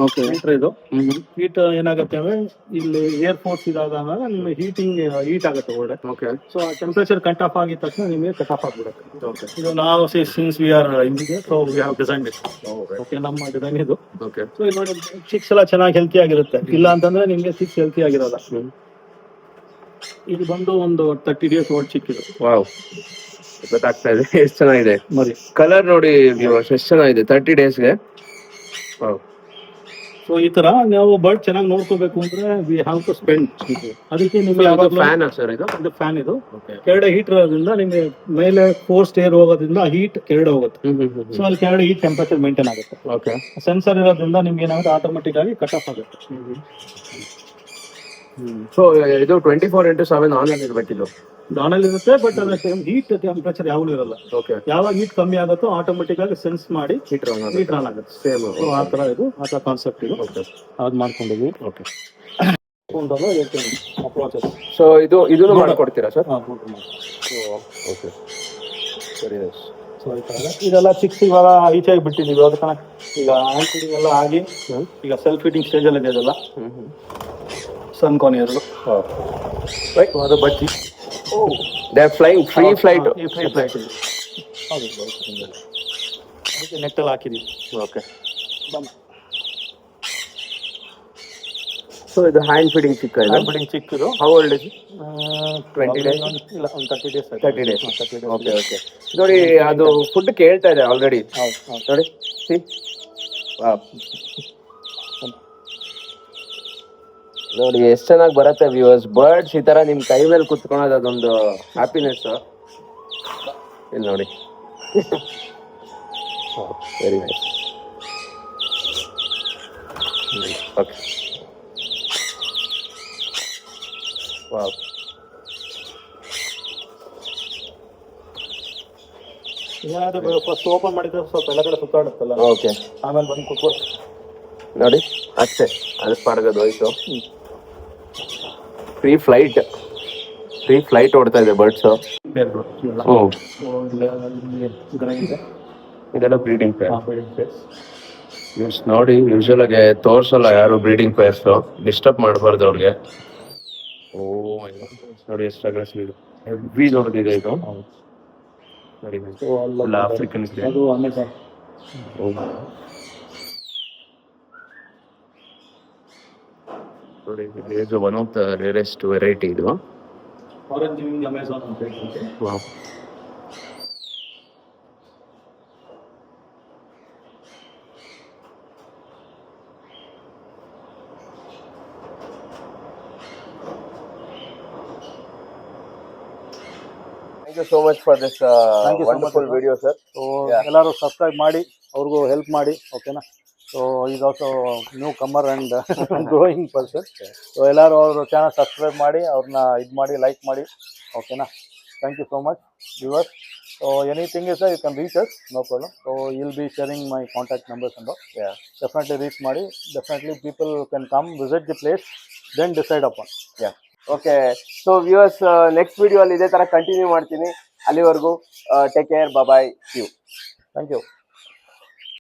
ಓಕೆ. ಹೀಟರ್ ಇದು ಹೀಟ್ ಏನಾಗುತ್ತೆ ಅಂದ್ರೆ ಇಲ್ಲಿ ಏರ್ ಫೋರ್ಸ್ ಇದಾದಾಗ ನಿಮ್ಗೆ ಹೀಟ್ ಆಗುತ್ತೆ ಹೊರಗಡೆ. ಓಕೆ. ಸೊ ಆ ಟೆಂಪರೇಚರ್ ಕಟ್ ಆಫ್ ಆಗಿದ ತಕ್ಷಣ ನಿಮಗೆ ಕಟ್ ಆಫ್ ಆಗ್ಬಿಡುತ್ತೆ. ಓಕೆ. ಇದು ನಾವು since we are engineer, so we have design it. Okay, ನಮ್ಮ ಡಿಸೈನ್ ಇದು. ಓಕೆ. ಸೊ ಇದು ನೋಡಿ, ಚಿಕ್ಸ್ ಎಲ್ಲ ಚೆನ್ನಾಗಿ ಹೆಲ್ತಿ ಆಗಿರುತ್ತೆ. ಇಲ್ಲ ಅಂತಂದ್ರೆ ನಿಮ್ಗೆ ಚಿಕ್ಸ್ ಹೆಲ್ತಿ ಆಗಿರೋಲ್ಲ. ಇದು ಬಂದು ಒಂದು 30 days ಓಲ್ಡ್ ಚಿಕ್ ಇದು. ವಾವ್, ಗೊತ್ತಾಗ್ತಾ ಇದೆ ಎಷ್ಟು ಚೆನ್ನಾಗಿದೆ ಮರಿ. ಕಲರ್ ನೋಡಿ ಎಷ್ಟು ಚೆನ್ನಾಗಿದೆ 30 daysಗೆ. ವಾವ್. ಸೊ ಈ ತರ ನಾವು ಬರ್ಡ್ ಚೆನ್ನಾಗಿ ನೋಡ್ಕೋಬೇಕು ಅಂದ್ರೆ ವಿ ಹ್ಯಾವ್ ಟು ಸ್ಪೆಂಡ್. ಅದಕ್ಕೆ ನಿಮ್ಗೆ ಫ್ಯಾನ್ ಸರ್ ಇದು ಫ್ಯಾನ್ ಇದು ಕೆಳಗಡೆ ಹೀಟ್ ಇರೋದ್ರಿಂದ ನಿಮಗೆ ಮೇಲೆ ಫೋರ್ಸ್ಡ್ ಏರ್ ಹೋಗೋದ್ರಿಂದ ಹೀಟ್ ಕೆಳಗಡೆ ಹೋಗುತ್ತೆ. ಸೊ ಅಲ್ಲಿ ಕೆಳಗಡೆ ಹೀಟ್ ಟೆಂಪರೇಚರ್ ಮೇಂಟೈನ್ ಆಗುತ್ತೆ. ಓಕೆ. ಸೆನ್ಸರ್ ಇರೋದ್ರಿಂದ ನಿಮ್ಗೆ ಏನಾಗುತ್ತೆ, ಆಟೋಮೆಟಿಕ್ ಆಗಿ ಕಟ್ ಆಫ್ ಆಗುತ್ತೆ. ಸೊ ಇದು 24/7 ಆನ್ ಅಲ್ಲಿ ಇರಬೇಕಿದ್ದು. ಆನ್ ಇರುತ್ತೆ, ಬಟ್ ಅದ್ರ ಹೀಟ್ ಟೆಂಪರೇಚರ್ ಯಾವಾಗಲೂ ಇರಲ್ಲ. ಓಕೆ. ಯಾವಾಗ ಹೀಟ್ ಕಮ್ಮಿ ಆಗುತ್ತೋ ಆಟೋಮೆಟಿಕ್ ಆಗಿ ಸೆನ್ಸ್ ಮಾಡಿ ಹೀಟ್ ಆನ್ ಆಗುತ್ತೆ. ಸೇಮ್ ಆ ತರ ಇದು, ಆ ತರ ಕಾನ್ಸೆಪ್ಟ್ ಇದು. ಅದ್ ಮಾಡ್ಕೊಂಡಿದ್ವಿ. ಓಕೆ. ಸೊ ಇದನ್ನು ಮಾಡ್ಕೊಡ್ತೀರಾ ಸರ್? ಓಕೆ, ಸರಿ. ಸೊ ಇದೆಲ್ಲ ಚಿಕ್ಸ್ ಇವಾಗ ಈಚೆಗೆ ಬಿಟ್ಟಿದೀವಿ. ಅದಕ್ಕೆ ಈಗ ಹ್ಯಾಂಡ್ ಫೀಡಿಂಗ್ ಎಲ್ಲ ಆಗಿ ಈಗ ಸೆಲ್ಫ್ ಫೀಡಿಂಗ್ ಸ್ಟೇಜ್ ಅಲ್ಲಿ ಇದೆ. ಅದೆಲ್ಲ ಸನ್ ಕಾನಿ ಅದು ಅದು ಬಚ್ಚಿ they are flying free flight. Free flight ಇದೆ. ಹೌದು, ಅದಕ್ಕೆ ನೆಟ್ಟಲ್ಲಿ ಹಾಕಿದೀವಿ. ಓಕೆ. ಸೊ ಇದು ಹ್ಯಾಂಡ್ ಫೀಡಿಂಗ್ ಚಿಕ್ಕ ಇದು. ಹ್ಯಾಂಡ್ ಫೀಡಿಂಗ್ ಚಿಕ್ಕದು. How old is? 20 days? ಇಲ್ಲ, ಒಂದು 30 days. 30 days. Okay okay. ನೋಡಿ ಅದು ಫುಡ್ ಕೇಳ್ತಾ ಇದೆ ಆಲ್ರೆಡಿ. ನೋಡಿ, ಸಿ. ವಾವ್, ನೋಡಿ ಎಷ್ಟು ಚೆನ್ನಾಗಿ ಬರುತ್ತೆ ವ್ಯೂವರ್ಸ್. ಬರ್ಡ್ಸ್ ಈ ತರ ನಿಮ್ ಕೈ ಮೇಲೆ ಕುತ್ಕೊಳ್ಳೋದು ಅದೊಂದು ಹ್ಯಾಪಿನೆಸ್. ಇಲ್ಲಿ ನೋಡಿ, very nice. Okay. Wow. First open ಮಾಡಿದ್ರೆ ಸ್ವಲ್ಪ ಎಲ್ಲ ಕಡೆ ಸುತ್ತಾಡುತ್ತಲ್ಲ. ಓಕೆ. ಆಮೇಲೆ ಬಂದು ಕುತ್ಕೊಂಡು ನೋಡಿ ಅಷ್ಟೇ, ಅದು ಪಡಗದು ಹೋಯ್ತು. ಫ್ರೀ ಫ್ಲೈಟ್ ಓಡ್ತಾ ಇದೆ ಬರ್ಡ್ಸ್. ಇದೆಲ್ಲ ಬ್ರೀಡಿಂಗ್ ಪೇರ್ಸ್. ನೋಡಿ ಯೂಶುವಲ್ ಆಗಿ ತೋರ್ಸಲ್ಲ ಯಾರು ಬ್ರೀಡಿಂಗ್ ಪೇರ್ಸ್, ಡಿಸ್ಟರ್ಬ್ ಮಾಡಬಾರ್ದು ಅವ್ರಿಗೆ. ಓ ನೋಡಿ ಎಷ್ಟು ಅಗ್ರೆಸಿವ್ ಇದು, ಹೆವಿ ದೊಡ್ಡದಿದೆ ಇದು. ನೋಡಿ ಆಫ್ರಿಕನ್ ಇದೆ. ನೋಡಿ ಇದು one of the rarest variety ಇದು. Wow. Thank you so much for this Thank you so wonderful much, video, sir. So ಎಲ್ಲರೂ ಸಬ್ಸ್ಕ್ರೈಬ್ ಮಾಡಿ, ಅವ್ರಿಗೂ ಹೆಲ್ಪ್ ಮಾಡಿ, ಓಕೆನಾ. So is also new Qamar and growing person. So ಎಲ್ಲರೂ ಅವ್ರ channel subscribe ಮಾಡಿ, ಅವ್ರನ್ನ ಇದು ಮಾಡಿ, ಲೈಕ್ ಮಾಡಿ, ಓಕೆನಾ. Thank you so much viewers. So anything is you can reach us, no problem. So will be sharing my contact numbers and definitely reach ಮಾಡಿ. Definitely people can come visit the place, then decide upon. Okay, so viewers, next video ಅಲ್ಲಿ ಇದೇ ತರ continue ಮಾಡ್ತೀನಿ. ಅಲ್ಲಿವರೆಗೂ take care, bye, see you. Thank you.